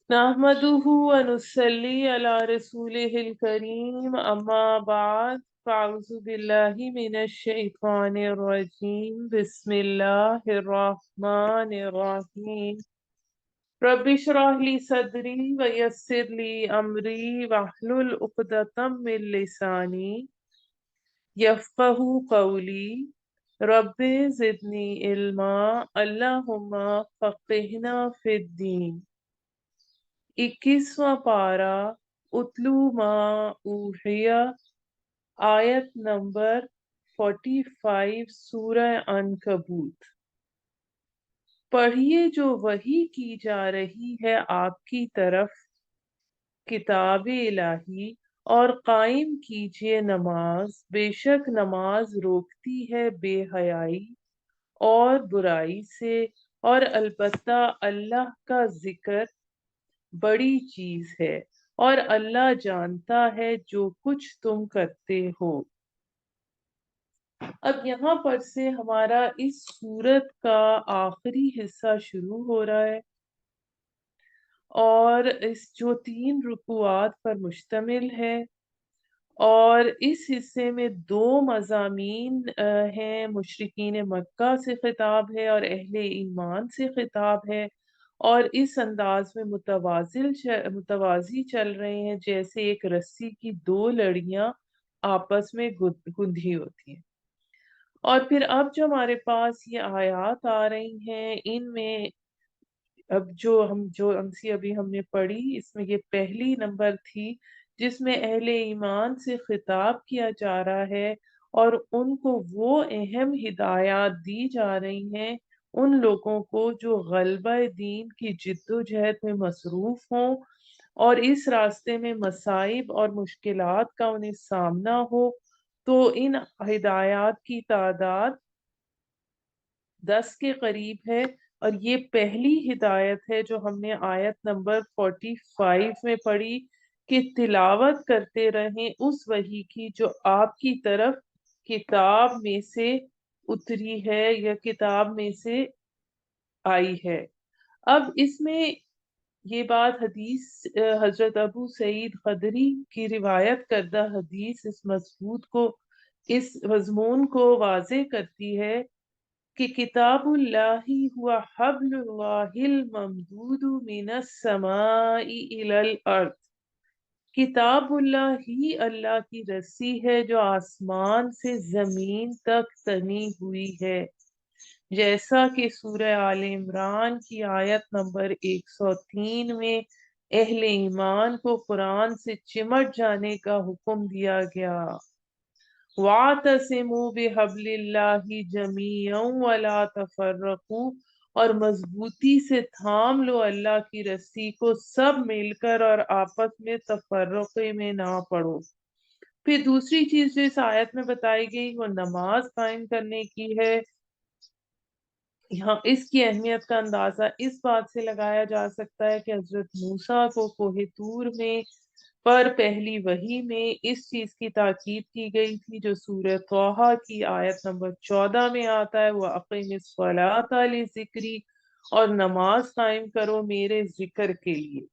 نحمدہ ونصلی علی رسولہ الکریم اما بعد فاعوذ باللہ من الشیطان الرجیم بسم اللہ الرحمن الرحیم رب اشرح لی صدری ویسر لی امری واحلل عقدۃ من لسانی یفقہوا قولی رب زدنی علما اللہم فقہنا فی الدین۔ 21واں پارہ اتلو ما اوحیا، آیت نمبر 45 سورہ عنکبوت۔ پڑھیے جو وحی کی جا رہی ہے آپ کی طرف کتاب الہی، اور قائم کیجیے نماز، بے شک نماز روکتی ہے بے حیائی اور برائی سے، اور البتہ اللہ کا ذکر بڑی چیز ہے، اور اللہ جانتا ہے جو کچھ تم کرتے ہو۔ اب یہاں پر سے ہمارا اس سورت کا آخری حصہ شروع ہو رہا ہے، اور اس جو 3 رکوعات پر مشتمل ہے، اور اس حصے میں 2 مضامین ہیں۔ مشرکین مکہ سے خطاب ہے اور اہل ایمان سے خطاب ہے، اور اس انداز میں متوازی چل رہے ہیں جیسے ایک رسی کی 2 لڑیاں آپس میں گندھی ہوتی ہیں۔ اور پھر اب جو ہمارے پاس یہ آیات آ رہی ہیں، ان میں اب جو امسی ابھی ہم نے پڑھی، اس میں یہ پہلی نمبر تھی جس میں اہل ایمان سے خطاب کیا جا رہا ہے، اور ان کو وہ اہم ہدایات دی جا رہی ہیں ان لوگوں کو جو غلبہ دین کی جد و جہد میں مصروف ہوں، اور اس راستے میں مصائب اور مشکلات کا انہیں سامنا ہو۔ تو ان ہدایات کی تعداد 10 کے قریب ہے، اور یہ پہلی ہدایت ہے جو ہم نے آیت نمبر 45 میں پڑھی کہ تلاوت کرتے رہیں اس وحی کی جو آپ کی طرف کتاب میں سے اتری ہے یا کتاب میں سے آئی ہے۔ اب اس میں یہ بات حدیث حضرت ابو سعید خدری کی روایت کردہ حدیث اس مضمون کو واضح کرتی ہے کہ کتاب اللہ ہوا حبل اللہ الممدود من السماء الی الارض، کتاب اللہ ہی اللہ کی رسی ہے جو آسمان سے زمین تک تنی ہوئی ہے، جیسا کہ سورہ آل عمران کی آیت نمبر 103 میں اہل ایمان کو قرآن سے چمٹ جانے کا حکم دیا گیا۔ وَاعْتَصِمُوا بِحَبْلِ اللَّهِ جَمِيعًا وَلَا تَفَرَّقُوا، اور مضبوطی سے تھام لو اللہ کی رسی کو سب مل کر، اور آپس میں تفرقے میں نہ پڑو۔ پھر دوسری چیز جو اس آیت میں بتائی گئی وہ نماز قائم کرنے کی ہے۔ یہاں اس کی اہمیت کا اندازہ اس بات سے لگایا جا سکتا ہے کہ حضرت موسیٰ کو کوہ طور میں پر پہلی وحی میں اس چیز کی تاکید کی گئی تھی جو سورہ طٰہٰ کی آیت نمبر 14 میں آتا ہے، وَأَقِمِ الصَّلَاةَ لِذِكْرِی، اور نماز قائم کرو میرے ذکر کے لیے۔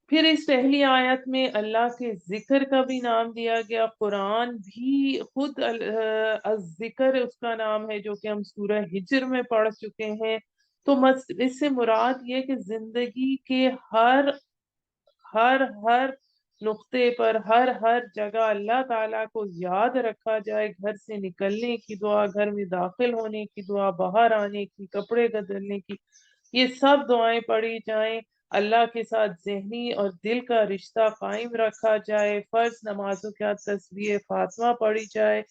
پھر اس پہلی آیت میں اللہ کے ذکر کا بھی نام دیا گیا۔ قرآن بھی خود الذکر اس کا نام ہے، جو کہ ہم سورہ ہجر میں پڑھ چکے ہیں۔ تو اس سے مراد یہ کہ زندگی کے ہر ہر ہر نقطے پر، ہر جگہ اللہ تعالیٰ کو یاد رکھا جائے۔ گھر سے نکلنے کی دعا، گھر میں داخل ہونے کی دعا، باہر آنے کی، کپڑے بدلنے کی، یہ سب دعائیں پڑھی جائیں۔ اللہ کے ساتھ ذہنی اور دل کا رشتہ قائم رکھا جائے۔ فرض نمازوں کے ساتھ تسبیح فاطمہ پڑھی جائے۔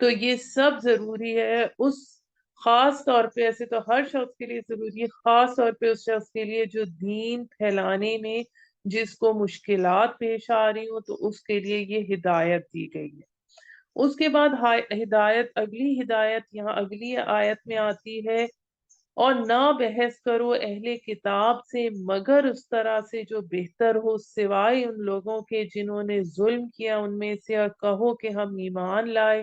تو یہ سب ضروری ہے اس خاص طور پہ، ایسے تو ہر شخص کے لیے ضروری ہے، خاص طور پہ اس شخص کے لیے جو دین پھیلانے میں جس کو مشکلات پیش آ رہی ہوں، تو اس کے لیے یہ ہدایت دی گئی ہے۔ اس کے بعد اگلی ہدایت یہاں اگلی آیت میں آتی ہے، اور نہ بحث کرو اہل کتاب سے مگر اس طرح سے جو بہتر ہو، سوائے ان لوگوں کے جنہوں نے ظلم کیا ان میں سے، اور کہو کہ ہم ایمان لائے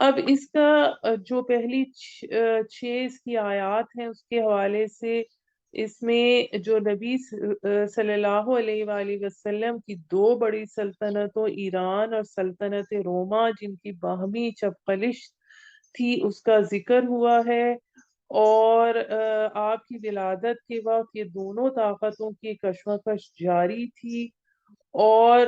اب اس کا جو پہلی 6 اس کی آیات ہیں اس کے حوالے سے اس میں جو نبی صلی اللہ علیہ وآلہ وسلم کی 2 بڑی سلطنتوں ایران اور سلطنت روما جن کی باہمی چپقلش تھی اس کا ذکر ہوا ہے، اور آپ کی ولادت کے وقت یہ دونوں طاقتوں کی کشمکش جاری تھی، اور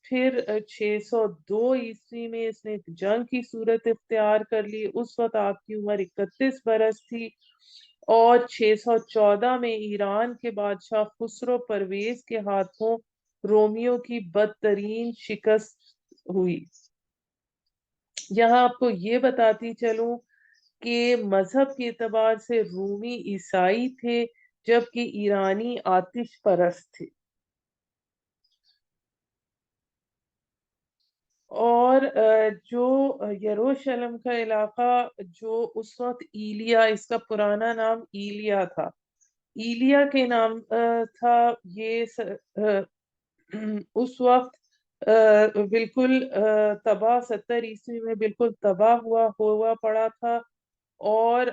پھر 602 عیسوی میں اس نے ایک جنگ کی صورت اختیار کر لی۔ اس وقت آپ کی عمر 31 برس تھی، اور 614 میں ایران کے بادشاہ خسرو پرویز کے ہاتھوں رومیوں کی بدترین شکست ہوئی۔ یہاں آپ کو یہ بتاتی چلوں کہ مذہب کے اعتبار سے رومی عیسائی تھے جبکہ ایرانی آتش پرست تھے، اور جو یروشلم کا علاقہ جو اس وقت ایلیا، اس کا پرانا نام ایلیا تھا، ایلیا کے نام تھا، یہ اس وقت بالکل تباہ 70 عیسوی میں بالکل تباہ ہوا پڑا تھا، اور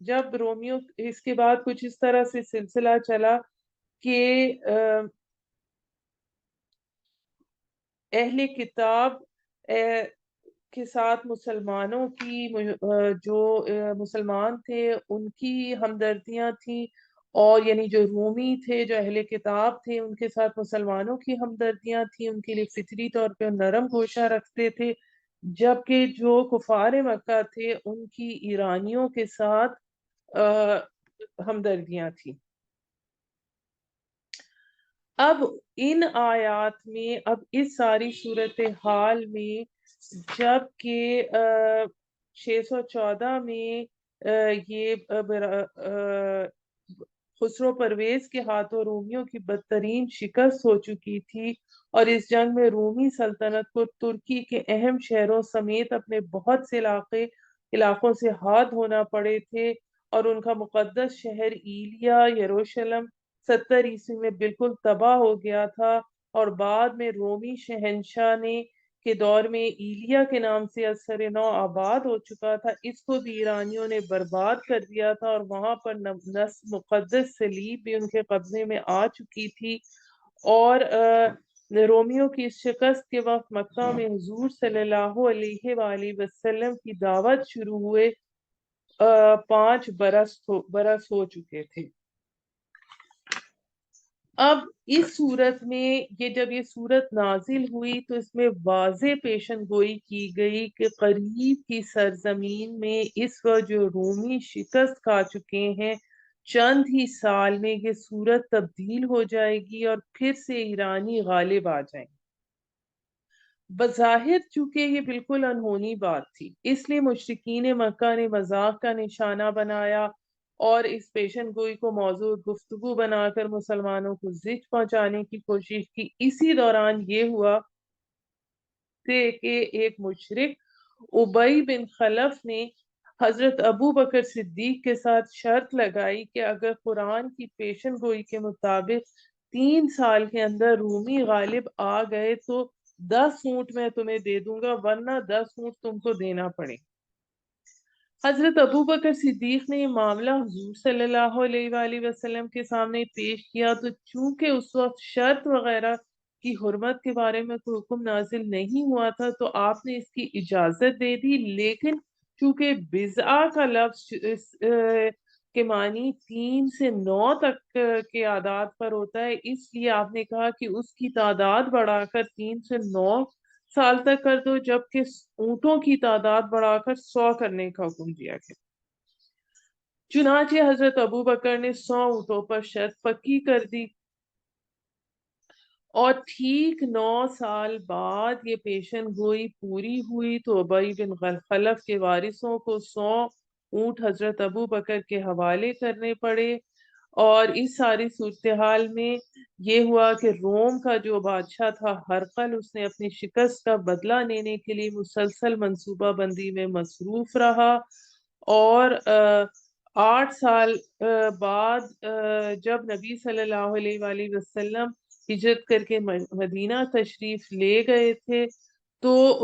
جب رومیو اس کے بعد کچھ اس طرح سے سلسلہ چلا کہ اہل کتاب کے ساتھ مسلمانوں کی جو مسلمان تھے ان کی ہمدردیاں تھیں، اور یعنی جو رومی تھے، جو اہل کتاب تھے، ان کے ساتھ مسلمانوں کی ہمدردیاں تھیں، ان کے لیے فطری طور پہ نرم گوشہ رکھتے تھے، جبکہ جو کفار مکہ تھے ان کی ایرانیوں کے ساتھ ہمدردیاں تھیں۔ اب ان آیات میں، اب اس ساری صورتحال میں، جب کہ 614 میں یہ خسرو پرویز کے ہاتھوں رومیوں کی بدترین شکست ہو چکی تھی، اور اس جنگ میں رومی سلطنت کو ترکی کے اہم شہروں سمیت اپنے بہت سے علاقوں سے ہاتھ دھونا پڑے تھے، اور ان کا مقدس شہر ایلیا یروشلم 70 عیسوی میں بالکل تباہ ہو گیا تھا، اور بعد میں رومی شہنشاہ نے کے دور میں ایلیا کے نام سے اثر نو آباد ہو چکا تھا، اس کو بھی ایرانیوں نے برباد کر دیا تھا، اور وہاں پر مقدس صلیب بھی ان کے قبضے میں آ چکی تھی، اور رومیوں کی شکست کے وقت مکہ میں حضور صلی اللہ علیہ وآلہ وسلم کی دعوت شروع ہوئے 5 برس ہو چکے تھے۔ اب اس صورت میں جب یہ صورت نازل ہوئی تو اس میں واضح پیشن گوئی کی گئی کہ قریب کی سرزمین میں اس وقت جو رومی شکست کھا چکے ہیں، چند ہی سال میں یہ صورت تبدیل ہو جائے گی اور پھر سے ایرانی غالب آ جائیں۔ بظاہر چونکہ یہ بالکل انہونی بات تھی، اس لیے مشرکین مکہ نے مذاق کا نشانہ بنایا اور اس پیشن گوئی کو موضوع گفتگو بنا کر مسلمانوں کو زجر پہنچانے کی کوشش کی۔ اسی دوران یہ ہوا کہ ایک مشرک ابی بن خلف نے حضرت ابو بکر صدیق کے ساتھ شرط لگائی کہ اگر قرآن کی پیشن گوئی کے مطابق 3 سال کے اندر رومی غالب آ گئے تو 10 اونٹ میں تمہیں دے دوں گا، ورنہ 10 اونٹ تم کو دینا پڑے۔ حضرت ابو بکر صدیق نے یہ معاملہ حضور صلی اللہ علیہ وآلہ وسلم کے سامنے پیش کیا، تو چونکہ اس وقت شرط وغیرہ کی حرمت کے بارے میں کوئی حکم نازل نہیں ہوا تھا تو آپ نے اس کی اجازت دے دی، لیکن چونکہ بضع کا لفظ کے معنی 3 سے 9 تک کے اعداد پر ہوتا ہے، اس لیے آپ نے کہا کہ اس کی تعداد بڑھا کر 3 سے 9 سال تک کر دو، جبکہ اونٹوں کی تعداد بڑھا کر 100 کرنے کا حکم دیا گیا۔ چنانچہ حضرت ابو بکر نے 100 اونٹوں پر شرط پکی کر دی، اور ٹھیک 9 سال بعد یہ پیشن گوئی پوری ہوئی تو ابی بن خلف کے وارثوں کو 100 اونٹ حضرت ابو بکر کے حوالے کرنے پڑے، اور اس ساری صورتحال میں یہ ہوا کہ روم کا جو بادشاہ تھا ہرقل، اس نے اپنی شکست کا بدلہ لینے کے لیے مسلسل منصوبہ بندی میں مصروف رہا، اور 8 سال بعد جب نبی صلی اللہ علیہ وآلہ وسلم ہجرت کر کے مدینہ تشریف لے گئے تھے تو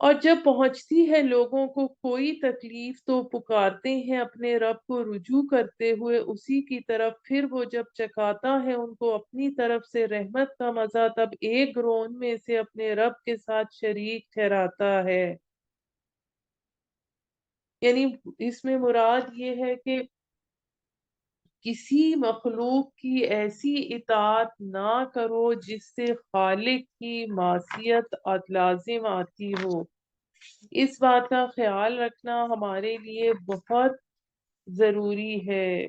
اور جب پہنچتی ہے لوگوں کو کوئی تکلیف تو پکارتے ہیں اپنے رب کو رجوع کرتے ہوئے اسی کی طرف، پھر وہ جب چکھاتا ہے ان کو اپنی طرف سے رحمت کا مزہ، تب ایک گروہ میں سے اپنے رب کے ساتھ شریک ٹھہراتا ہے۔ یعنی اس میں مراد یہ ہے کہ کسی مخلوق کی ایسی اطاعت نہ کرو جس سے خالق کی معصیت لازم آتی ہو۔ اس بات کا خیال رکھنا ہمارے لیے بہت ضروری ہے۔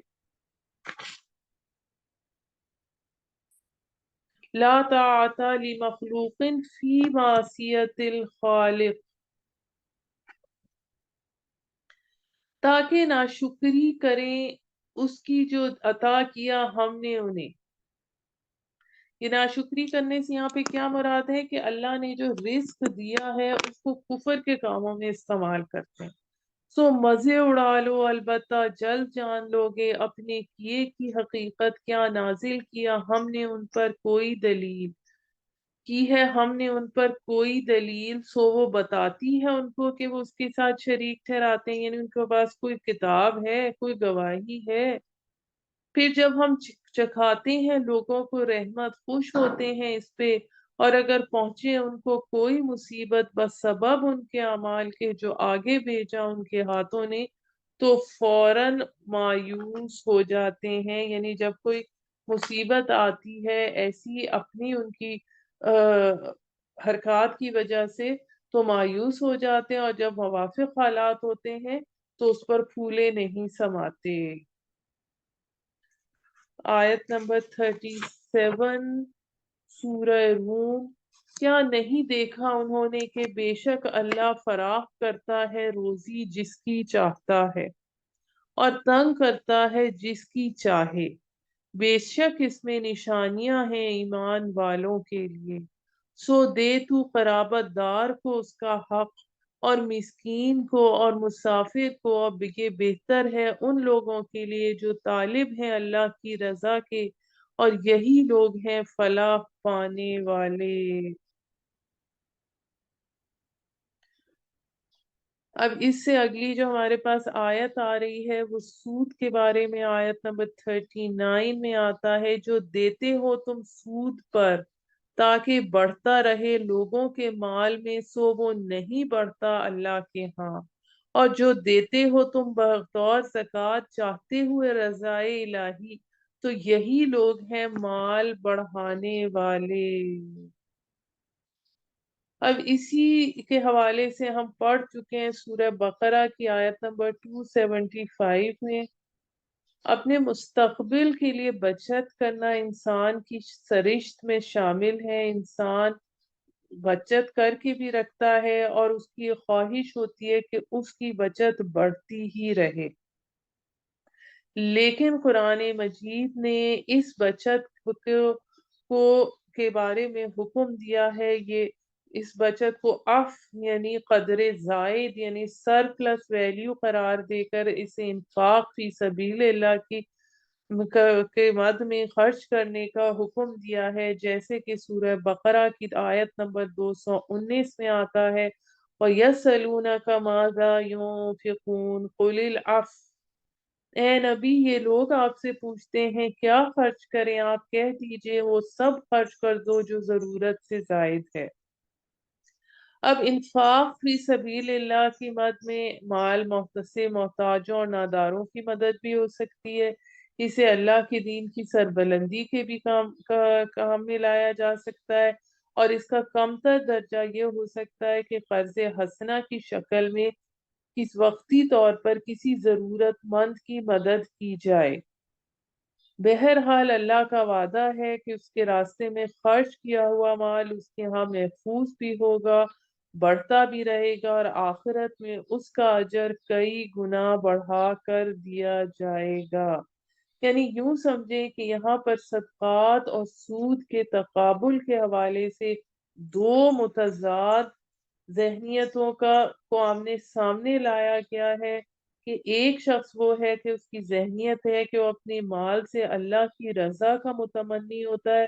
لا طاعت لمخلوق فی معصیت الخالق، تاکہ ناشکری کریں اس کی جو عطا کیا ہم نے انہیں۔ یہ ناشکری کرنے سے یہاں پہ کیا مراد ہے کہ اللہ نے جو رزق دیا ہے اس کو کفر کے کاموں میں استعمال کرتے ہیں۔ سو مزے اڑا لو، البتہ جلد جان لو گے اپنے کیے کی حقیقت، کیا نازل کیا ہم نے ان پر کوئی دلیل کی ہے، ہم نے ان پر کوئی دلیل، سو وہ بتاتی ہے ان کو کہ وہ اس کے ساتھ شریک ٹھہراتے ہیں، یعنی ان کے پاس کوئی کتاب ہے، کوئی گواہی ہے۔ پھر جب ہم چکھاتے ہیں لوگوں کو رحمت، خوش ہوتے ہیں اس پہ، اور اگر پہنچے ان کو کوئی مصیبت بس سبب ان کے اعمال کے جو آگے بھیجا ان کے ہاتھوں نے، تو فوراً مایوس ہو جاتے ہیں۔ یعنی جب کوئی مصیبت آتی ہے ایسی اپنی ان کی حرکات کی وجہ سے، تو مایوس ہو جاتے ہیں، اور جب موافق حالات ہوتے ہیں تو اس پر پھولے نہیں سماتے۔ آیت نمبر 37 سورہ روم۔ کیا نہیں دیکھا انہوں نے کہ بے شک اللہ فراخ کرتا ہے روزی جس کی چاہتا ہے اور تنگ کرتا ہے جس کی چاہے، بے شک اس میں نشانیاں ہیں ایمان والوں کے لیے۔ سو دے تو قرابت دار کو اس کا حق، اور مسکین کو اور مسافر کو، اب یہ بہتر ہے ان لوگوں کے لیے جو طالب ہیں اللہ کی رضا کے، اور یہی لوگ ہیں فلاح پانے والے۔ اب اس سے اگلی جو ہمارے پاس آیت آ رہی ہے وہ سود کے بارے میں، آیت نمبر 39 میں آتا ہے، جو دیتے ہو تم سود پر تاکہ بڑھتا رہے لوگوں کے مال میں، سو وہ نہیں بڑھتا اللہ کے ہاں، اور جو دیتے ہو تم بطور زکوٰۃ چاہتے ہوئے رضائے الہی، تو یہی لوگ ہیں مال بڑھانے والے۔ اب اسی کے حوالے سے ہم پڑھ چکے ہیں سورہ بقرہ کی آیت نمبر 275 میں، اپنے مستقبل کے لیے بچت کرنا انسان کی سرشت میں شامل ہے۔ انسان بچت کر کے بھی رکھتا ہے اور اس کی خواہش ہوتی ہے کہ اس کی بچت بڑھتی ہی رہے، لیکن قرآن مجید نے اس بچت کو کے بارے میں حکم دیا ہے، یہ اس بچت کو یعنی قدر زائد یعنی سرپلس ویلیو قرار دے کر اسے انفاق فی سبیل اللہ کے مد میں خرچ کرنے کا حکم دیا ہے، جیسے کہ سورہ بقرہ کی آیت نمبر 219 میں آتا ہے، وَيَسْأَلُونَكَ مَاذَا يُنْفِقُونَ قُلِ الْعَفْوَ۔ اے نبی، یہ لوگ آپ سے پوچھتے ہیں کیا خرچ کریں، آپ کہہ دیجئے وہ سب خرچ کر دو جو ضرورت سے زائد ہے۔ اب انفاق فی سبیل اللہ کی مد میں مال محتسب، محتاجوں اور ناداروں کی مدد بھی ہو سکتی ہے، اسے اللہ کے دین کی سربلندی کے بھی کام میں لایا جا سکتا ہے، اور اس کا کم تر درجہ یہ ہو سکتا ہے کہ قرض حسنہ کی شکل میں کس وقتی طور پر کسی ضرورت مند کی مدد کی جائے۔ بہرحال اللہ کا وعدہ ہے کہ اس کے راستے میں خرچ کیا ہوا مال اس کے ہاں محفوظ بھی ہوگا، بڑھتا بھی رہے گا، اور آخرت میں اس کا اجر کئی گنا بڑھا کر دیا جائے گا۔ یعنی یوں سمجھیں کہ یہاں پر صدقات اور سود کے تقابل کے حوالے سے دو متضاد ذہنیتوں کو آمنے سامنے لایا گیا ہے، کہ ایک شخص وہ ہے کہ اس کی ذہنیت ہے کہ وہ اپنے مال سے اللہ کی رضا کا متمنی ہوتا ہے،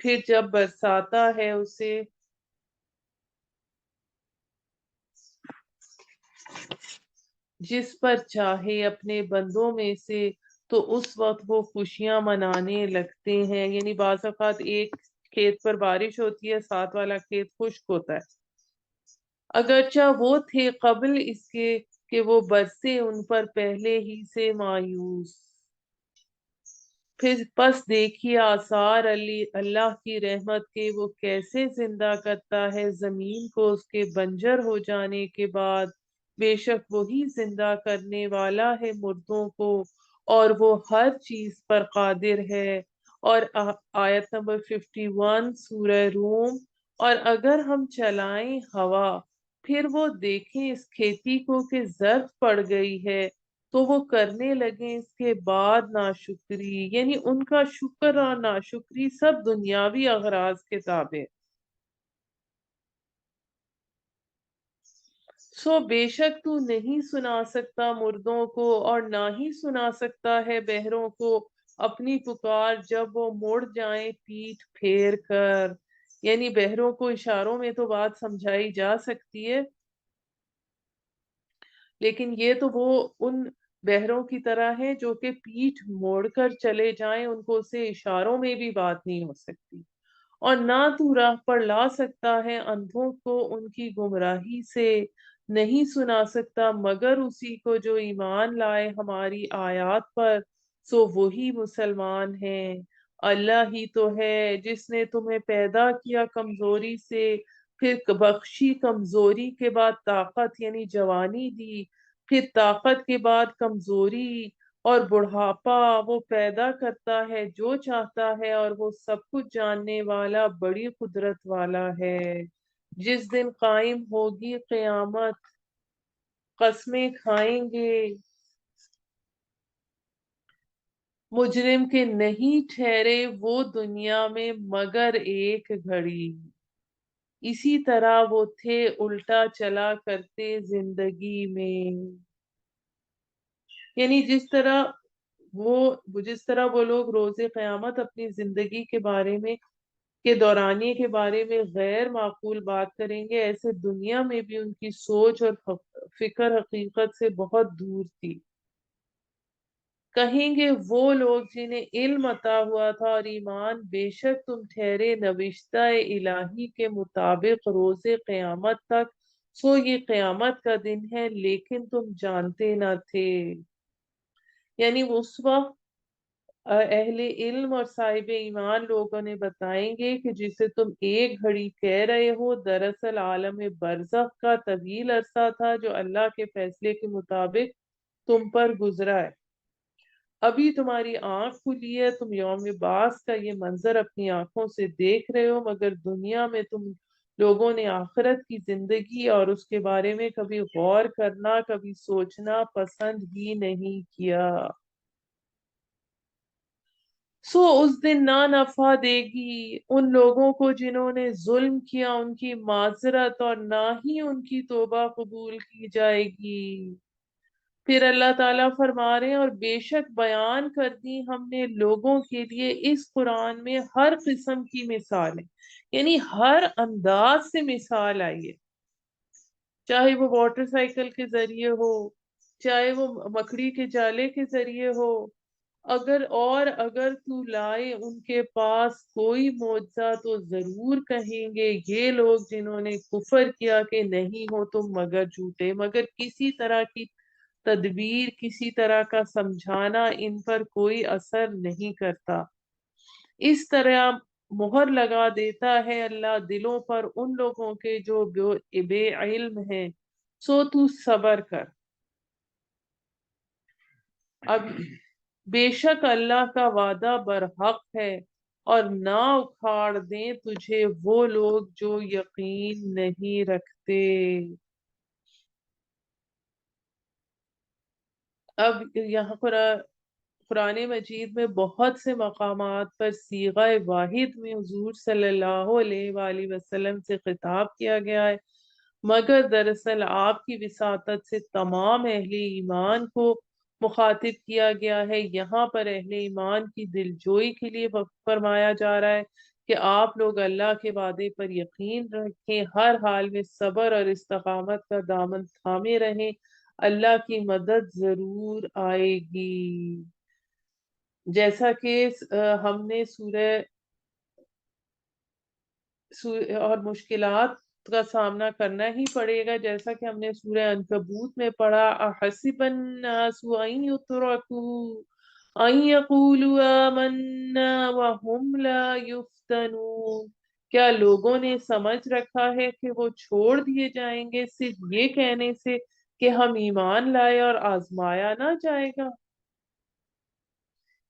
پھر جب برساتا ہے اسے جس پر چاہے اپنے بندوں میں سے، تو اس وقت وہ خوشیاں منانے لگتے ہیں. یعنی بعض اوقات ایک کھیت پر بارش ہوتی ہے، ساتھ والا کھیت خشک ہوتا ہے. اگرچہ وہ تھے قبل اس کے کہ وہ برسے ان پر پہلے ہی سے مایوس. پھر پس دیکھیے آثار اللہ کی رحمت کے، وہ کیسے زندہ کرتا ہے زمین کو اس کے بنجر ہو جانے کے بعد. بے شک وہی زندہ کرنے والا ہے مردوں کو، اور وہ ہر چیز پر قادر ہے. اور آیت نمبر 51 سورہ روم. اور اگر ہم چلائیں ہوا، پھر وہ دیکھیں اس کھیتی کو کہ زرد پڑ گئی ہے، تو وہ کرنے لگے اس کے بعد ناشکری. یعنی ان کا شکر اور ناشکری سب دنیاوی اغراض کے تابع. بے شک تو نہیں سنا سکتا مردوں کو، اور نہ ہی سنا سکتا ہے بہروں کو اپنی پکار جب وہ مڑ جائیں پیٹھ پھیر کر. یعنی بہروں کو اشاروں میں تو بات سمجھائی جا سکتی ہے، لیکن یہ تو وہ ان بہروں کی طرح ہے جو کہ پیٹھ موڑ کر چلے جائیں، ان کو اسے اشاروں میں بھی بات نہیں ہو سکتی. اور نہ تو راہ پر لا سکتا ہے اندھوں کو ان کی گمراہی سے، نہیں سنا سکتا مگر اسی کو جو ایمان لائے ہماری آیات پر، سو وہی مسلمان ہیں. اللہ ہی تو ہے جس نے تمہیں پیدا کیا کمزوری سے، پھر بخشی کمزوری کے بعد طاقت یعنی جوانی دی، پھر طاقت کے بعد کمزوری اور بڑھاپا. وہ پیدا کرتا ہے جو چاہتا ہے، اور وہ سب کچھ جاننے والا بڑی قدرت والا ہے. جس دن قائم ہوگی قیامت، قسمیں کھائیں گے مجرم کے نہیں ٹھہرے وہ دنیا میں مگر ایک گھڑی. اسی طرح وہ تھے الٹا چلا کرتے زندگی میں. یعنی جس طرح وہ لوگ روز قیامت اپنی زندگی کے بارے میں کے دورانیے کے بارے میں غیر معقول بات کریں گے، ایسے دنیا میں بھی ان کی سوچ اور فکر حقیقت سے بہت دور تھی. کہیں گے وہ لوگ جنہیں علم عطا ہوا تھا اور ایمان، بے شک تم ٹھہرے نوشتہ الہی کے مطابق روز قیامت تک، سو یہ قیامت کا دن ہے لیکن تم جانتے نہ تھے. یعنی اس وقت اہل علم اور صاحب ایمان لوگوں نے بتائیں گے کہ جسے تم ایک گھڑی کہہ رہے ہو، دراصل عالم برزخ کا طویل عرصہ تھا جو اللہ کے فیصلے کے مطابق تم پر گزرا ہے. ابھی تمہاری آنکھ کھلی ہے، تم یوم بعث کا یہ منظر اپنی آنکھوں سے دیکھ رہے ہو، مگر دنیا میں تم لوگوں نے آخرت کی زندگی اور اس کے بارے میں کبھی غور کرنا، کبھی سوچنا پسند ہی نہیں کیا. اس دن نہ نفع دے گی ان لوگوں کو جنہوں نے ظلم کیا ان کی معذرت، اور نہ ہی ان کی توبہ قبول کی جائے گی. پھر اللہ تعالیٰ فرما رہے ہیں، اور بے شک بیان کر دی ہم نے لوگوں کے لیے اس قرآن میں ہر قسم کی مثالیں. یعنی ہر انداز سے مثال آئی ہے، چاہے وہ واٹر سائیکل کے ذریعے ہو، چاہے وہ مکڑی کے جالے کے ذریعے ہو. اگر تو لائے ان کے پاس کوئی معجزہ، تو ضرور کہیں گے یہ لوگ جنہوں نے کفر کیا کہ نہیں ہو تم مگر جھوٹے. مگر کسی طرح کی تدبیر، کسی طرح کا سمجھانا ان پر کوئی اثر نہیں کرتا. اس طرح مہر لگا دیتا ہے اللہ دلوں پر ان لوگوں کے جو بے علم ہیں. تو صبر کر. اب بے شک اللہ کا وعدہ برحق ہے، اور نہ اکھاڑ دیں تجھے وہ لوگ جو یقین نہیں رکھتے. اب یہاں پر قرآن مجید میں بہت سے مقامات پر صیغہ واحد میں حضور صلی اللہ علیہ وآلہ وسلم سے خطاب کیا گیا ہے، مگر دراصل آپ کی وساطت سے تمام اہل ایمان کو مخاطب کیا گیا ہے. یہاں پر اہل ایمان کی دلجوئی کے لیے فرمایا جا رہا ہے کہ آپ لوگ اللہ کے وعدے پر یقین رکھیں، ہر حال میں صبر اور استقامت کا دامن تھامے رہیں، اللہ کی مدد ضرور آئے گی۔ جیسا کہ ہم نے اور مشکلات کا سامنا کرنا ہی پڑے گا، جیسا کہ ہم نے سورہ عنکبوت میں پڑھا، احسب الناس ان یترکوا ان یقولوا آمنا وهم لا یفتنون، کیا لوگوں نے سمجھ رکھا ہے کہ وہ چھوڑ دیے جائیں گے صرف یہ کہنے سے کہ ہم ایمان لائے اور آزمایا نہ جائے گا؟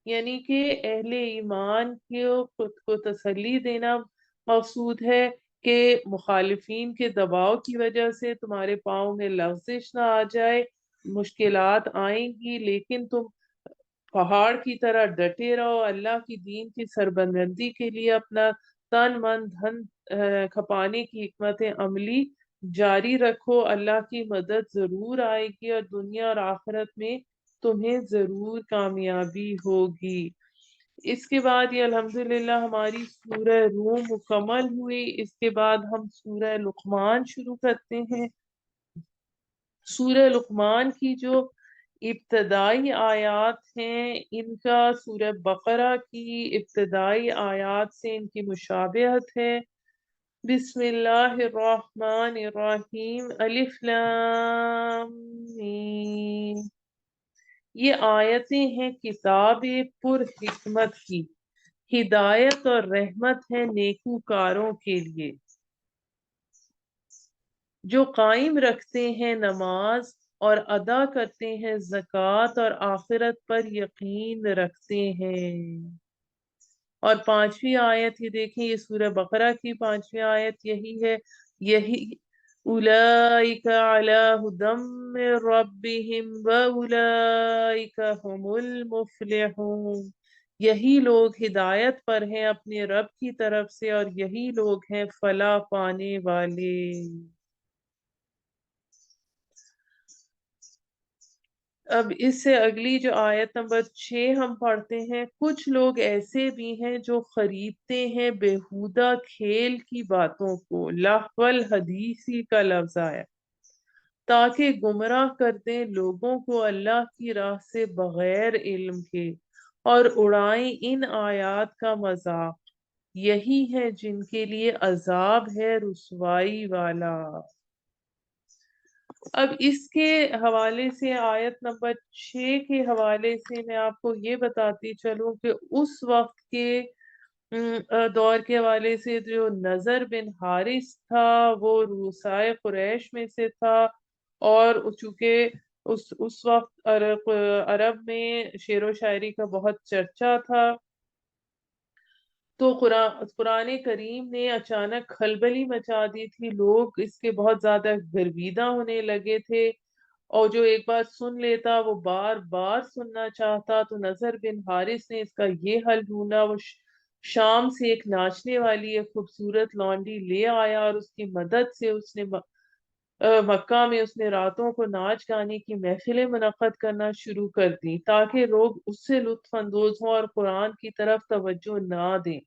یعنی کہ اہل ایمان کو خود کو تسلی دینا مقصود ہے کہ مخالفین کے دباؤ کی وجہ سے تمہارے پاؤں میں لغزش نہ آ جائے، مشکلات آئیں گی لیکن تم پہاڑ کی طرح ڈٹے رہو، اللہ کی دین کی سربلندی کے لیے اپنا تن من دھن کھپانے کی حکمت عملی جاری رکھو، اللہ کی مدد ضرور آئے گی اور دنیا اور آخرت میں تمہیں ضرور کامیابی ہوگی۔ اس کے بعد یہ الحمدللہ ہماری سورہ روم مکمل ہوئی۔ اس کے بعد ہم سورہ لقمان شروع کرتے ہیں۔ سورہ لقمان کی جو ابتدائی آیات ہیں ان کا سورہ بقرہ کی ابتدائی آیات سے ان کی مشابہت ہے۔ بسم اللہ الرحمن الرحیم، الف لام میم۔ یہ آیتیں ہیں کتاب پر حکمت کی، ہدایت اور رحمت ہے نیکوکاروں کے لیے جو قائم رکھتے ہیں نماز اور ادا کرتے ہیں زکوٰۃ اور آخرت پر یقین رکھتے ہیں۔ اور پانچویں آیت یہ دیکھیں، یہ سورہ بقرہ کی پانچویں آیت یہی ہے، یہی اولئک علی ھدی من ربہم واولئک ھم المفلحون، یہی لوگ ہدایت پر ہیں اپنے رب کی طرف سے اور یہی لوگ ہیں فلاح پانے والے۔ اب اس سے اگلی جو آیت نمبر 6 ہم پڑھتے ہیں، کچھ لوگ ایسے بھی ہیں جو خریدتے ہیں بیہودہ کھیل کی باتوں کو، لہو الحدیثی کا لفظ آیا، تاکہ گمراہ کر دیں لوگوں کو اللہ کی راہ سے بغیر علم کے اور اڑائیں ان آیات کا مذاق، یہی ہے جن کے لیے عذاب ہے رسوائی والا۔ اب اس کے حوالے سے آیت نمبر 6 کے حوالے سے میں آپ کو یہ بتاتی چلوں کہ اس وقت کے دور کے حوالے سے جو نضر بن حارث تھا وہ رؤسائے قریش میں سے تھا، اور چونکہ اس وقت عرب میں شعر و شاعری کا بہت چرچا تھا، تو قرآن کریم نے اچانک کھلبلی مچا دی تھی، لوگ اس کے بہت زیادہ گرویدہ ہونے لگے تھے، اور جو ایک بات سن لیتا وہ بار بار سننا چاہتا۔ تو نضر بن حارث نے اس کا یہ حل ڈھونڈا، وہ شام سے ایک ناچنے والی ایک خوبصورت لونڈی لے آیا اور اس کی مدد سے اس نے مکہ میں اس نے راتوں کو ناچ گانے کی محفلیں منعقد کرنا شروع کر دی تاکہ لوگ اس سے لطف اندوز ہوں اور قرآن کی طرف توجہ نہ دیں۔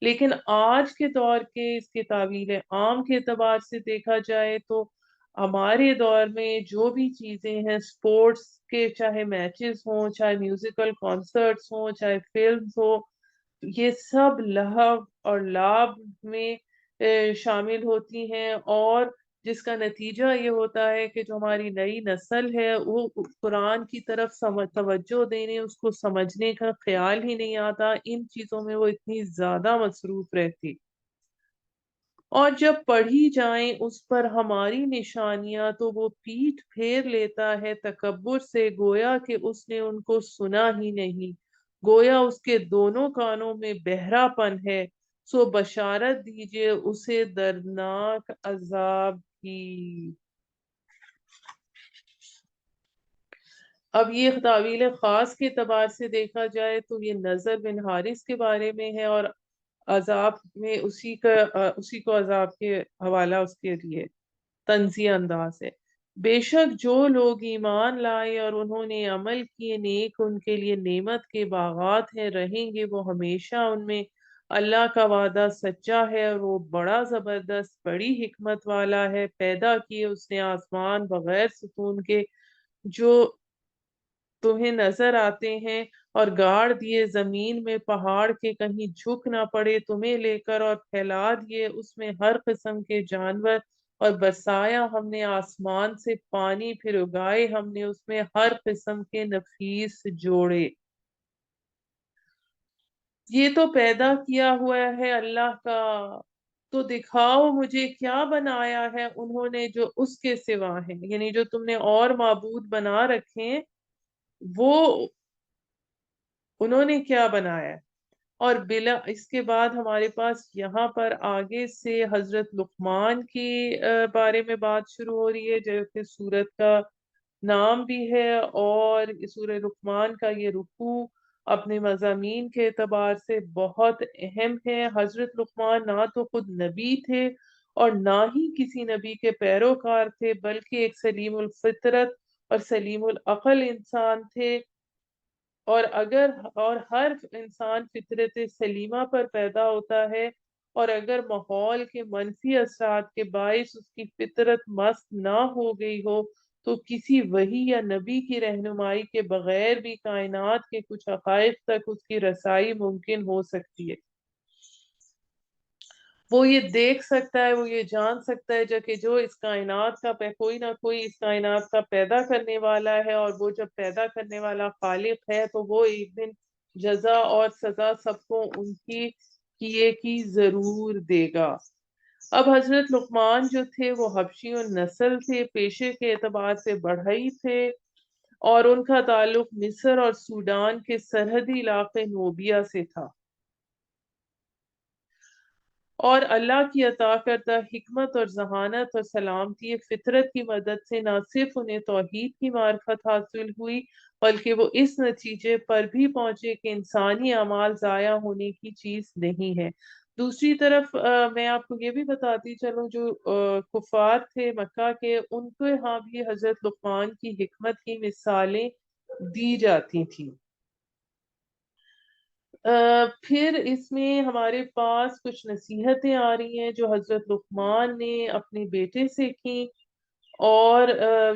لیکن آج کے دور کے اس کے تعویل عام کے اعتبار سے دیکھا جائے تو ہمارے دور میں جو بھی چیزیں ہیں، سپورٹس کے چاہے میچز ہوں، چاہے میوزیکل کانسرٹس ہوں، چاہے فلمز ہو، یہ سب لہو اور لعب میں شامل ہوتی ہیں، اور جس کا نتیجہ یہ ہوتا ہے کہ جو ہماری نئی نسل ہے وہ قرآن کی طرف توجہ دینے، اس کو سمجھنے کا خیال ہی نہیں آتا، ان چیزوں میں وہ اتنی زیادہ مصروف رہتی، اور جب پڑھی جائیں اس پر ہماری نشانیاں تو وہ پیٹھ پھیر لیتا ہے تکبر سے، گویا کہ اس نے ان کو سنا ہی نہیں، گویا اس کے دونوں کانوں میں بہرا پن ہے، سو بشارت دیجئے اسے دردناک عذاب کی۔ اب یہ تعویل خاص کے اعتبار سے دیکھا جائے تو یہ نضر بن حارث کے بارے میں ہے، اور عذاب میں اسی کو عذاب کے حوالہ اس کے لیے طنزیہ انداز ہے۔ بے شک جو لوگ ایمان لائے اور انہوں نے عمل کیے نیک، ان کے لیے نعمت کے باغات ہیں، رہیں گے وہ ہمیشہ ان میں، اللہ کا وعدہ سچا ہے اور وہ بڑا زبردست بڑی حکمت والا ہے۔ پیدا کیے اس نے آسمان بغیر ستون کے جو تمہیں نظر آتے ہیں، اور گاڑ دیے زمین میں پہاڑ کے کہیں جھک نہ پڑے تمہیں لے کر، اور پھیلا دیے اس میں ہر قسم کے جانور، اور برسایا ہم نے آسمان سے پانی، پھر اگائے ہم نے اس میں ہر قسم کے نفیس جوڑے۔ یہ تو پیدا کیا ہوا ہے اللہ کا، تو دکھاؤ مجھے کیا بنایا ہے انہوں نے جو اس کے سوا ہے، یعنی جو تم نے اور معبود بنا رکھے ہیں وہ انہوں نے کیا بنایا ہے۔ اور بلا اس کے بعد ہمارے پاس یہاں پر آگے سے حضرت لقمان کی بارے میں بات شروع ہو رہی ہے، جو کہ سورت کا نام بھی ہے، اور سورہ لقمان کا یہ رکوع اپنے مضامین کے اعتبار سے بہت اہم ہے۔ حضرت لقمان نہ تو خود نبی تھے اور نہ ہی کسی نبی کے پیروکار تھے، بلکہ ایک سلیم الفطرت اور سلیم العقل انسان تھے، اور ہر انسان فطرت سلیمہ پر پیدا ہوتا ہے، اور اگر ماحول کے منفی اثرات کے باعث اس کی فطرت مست نہ ہو گئی ہو تو کسی وحی یا نبی کی رہنمائی کے بغیر بھی کائنات کے کچھ حقائق تک اس کی رسائی ممکن ہو سکتی ہے۔ وہ یہ دیکھ سکتا ہے، وہ یہ جان سکتا ہے جو کہ جو اس کائنات کا کوئی نہ کوئی اس کائنات کا پیدا کرنے والا ہے، اور وہ جب پیدا کرنے والا خالق ہے تو وہ ایک دن جزا اور سزا سب کو ان کی کیے کی ضرور دے گا۔ اب حضرت لقمان جو تھے وہ حبشی نسل تھے، پیشے کے اعتبار سے بڑھئی تھے، اور ان کا تعلق مصر اور سوڈان کے سرحدی علاقے نوبیا سے تھا، اور اللہ کی عطا کردہ حکمت اور ذہانت اور سلامتی فطرت کی مدد سے نہ صرف انہیں توحید کی معرفت حاصل ہوئی، بلکہ وہ اس نتیجے پر بھی پہنچے کہ انسانی اعمال ضائع ہونے کی چیز نہیں ہے۔ دوسری طرف میں آپ کو یہ بھی بتاتی چلوں، جو کفار تھے مکہ کے، ان کے ہاں بھی حضرت لقمان کی حکمت کی مثالیں دی جاتی تھیں۔ پھر اس میں ہمارے پاس کچھ نصیحتیں آ رہی ہیں جو حضرت لقمان نے اپنے بیٹے سے کی، اور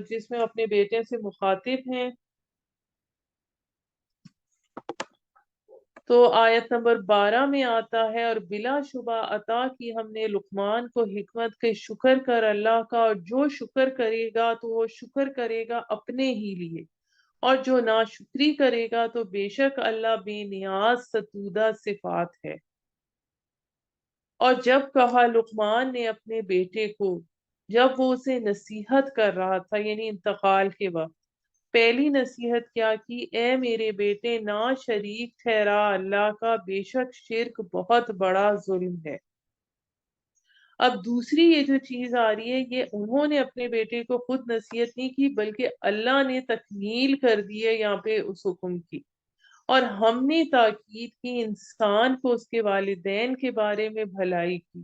جس میں اپنے بیٹے سے مخاطب ہیں۔ تو آیت نمبر 12 میں آتا ہے، اور بلا شبہ عطا کی ہم نے لقمان کو حکمت کے شکر کر اللہ کا، اور جو شکر کرے گا تو وہ شکر کرے گا اپنے ہی لیے، اور جو ناشکری کرے گا تو بے شک اللہ بے نیاز ستودہ صفات ہے۔ اور جب کہا لقمان نے اپنے بیٹے کو، جب وہ اسے نصیحت کر رہا تھا یعنی انتقال کے وقت، پہلی نصیحت کیا کی؟ اے میرے بیٹے نا شریک ٹھہرا اللہ کا، بے شک شرک بہت بڑا ظلم ہے۔ اب دوسری یہ جو چیز آ رہی ہے، یہ انہوں نے اپنے بیٹے کو خود نصیحت نہیں کی بلکہ اللہ نے تکمیل کر دی ہے یہاں پہ اس حکم کی، اور ہم نے تاکید کی انسان کو اس کے والدین کے بارے میں بھلائی کی،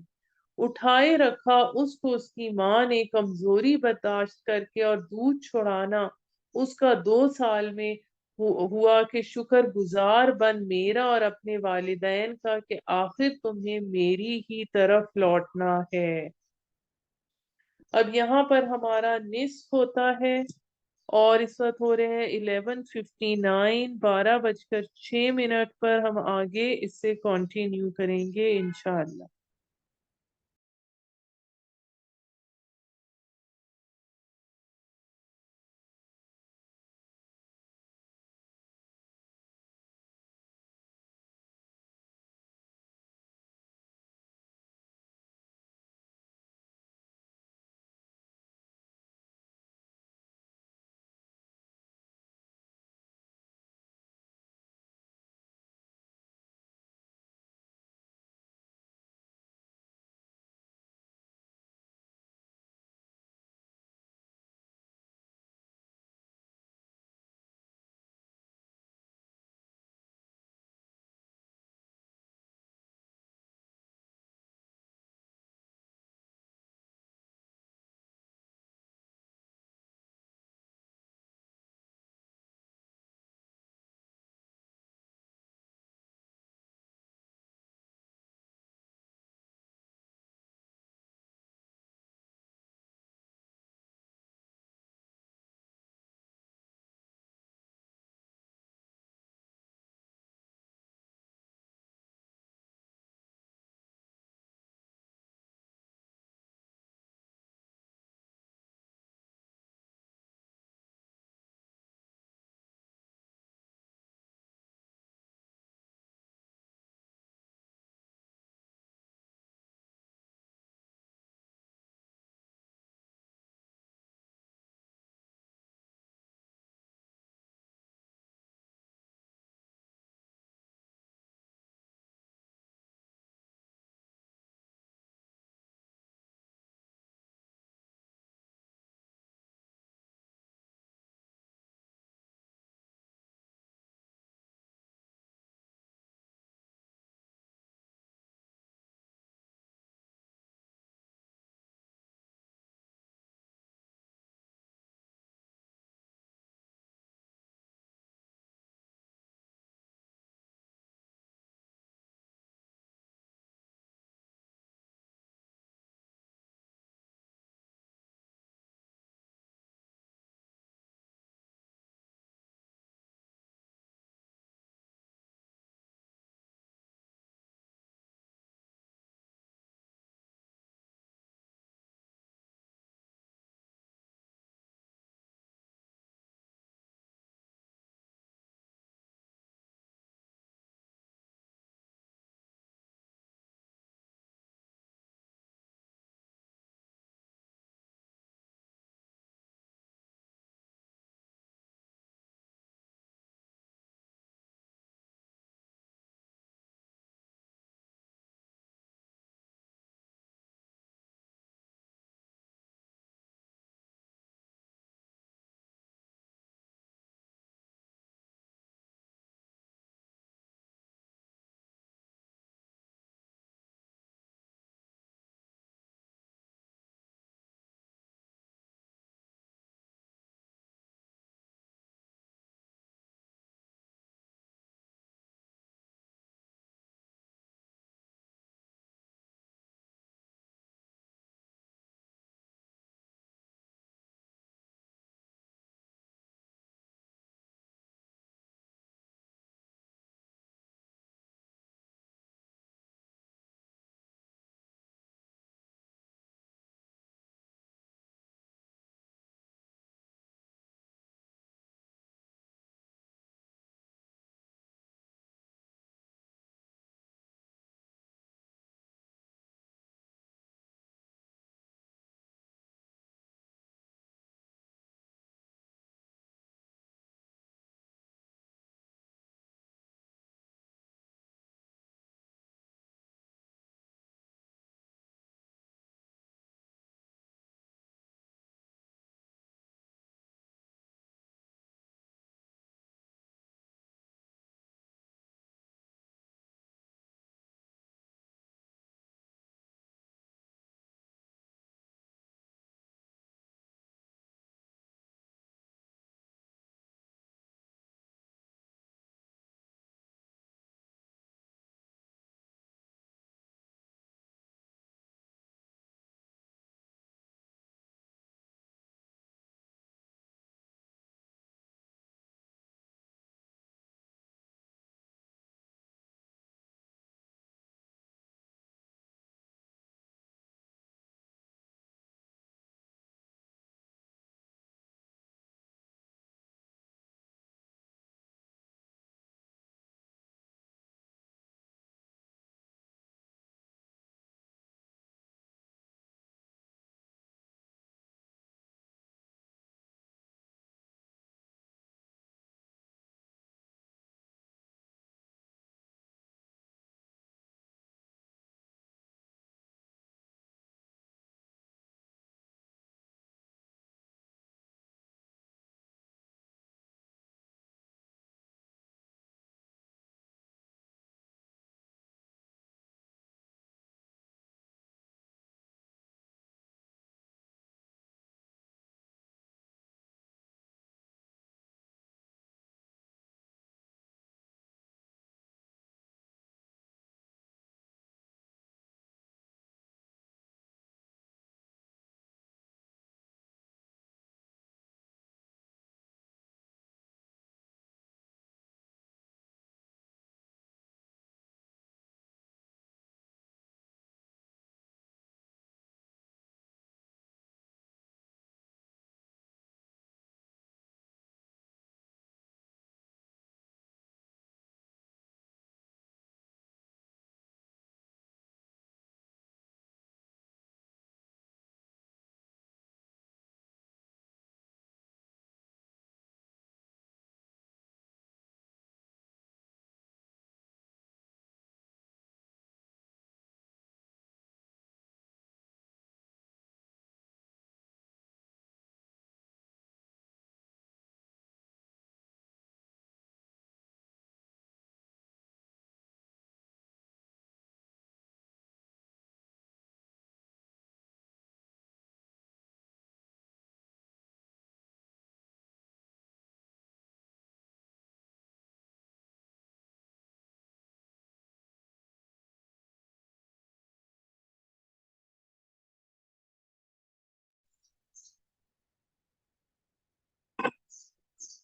اٹھائے رکھا اس کو اس کی ماں نے کمزوری برداشت کر کے، اور دودھ چھڑانا اس کا 2 سال میں ہوا کہ شکر گزار بن میرا اور اپنے والدین کا، کہ آخر تمہیں میری ہی طرف لوٹنا ہے۔ اب یہاں پر ہمارا نصف ہوتا ہے، اور اس وقت ہو رہے ہیں 11:59، 12:06 پر ہم آگے اس سے کنٹینیو کریں گے انشاءاللہ۔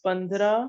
15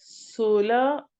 16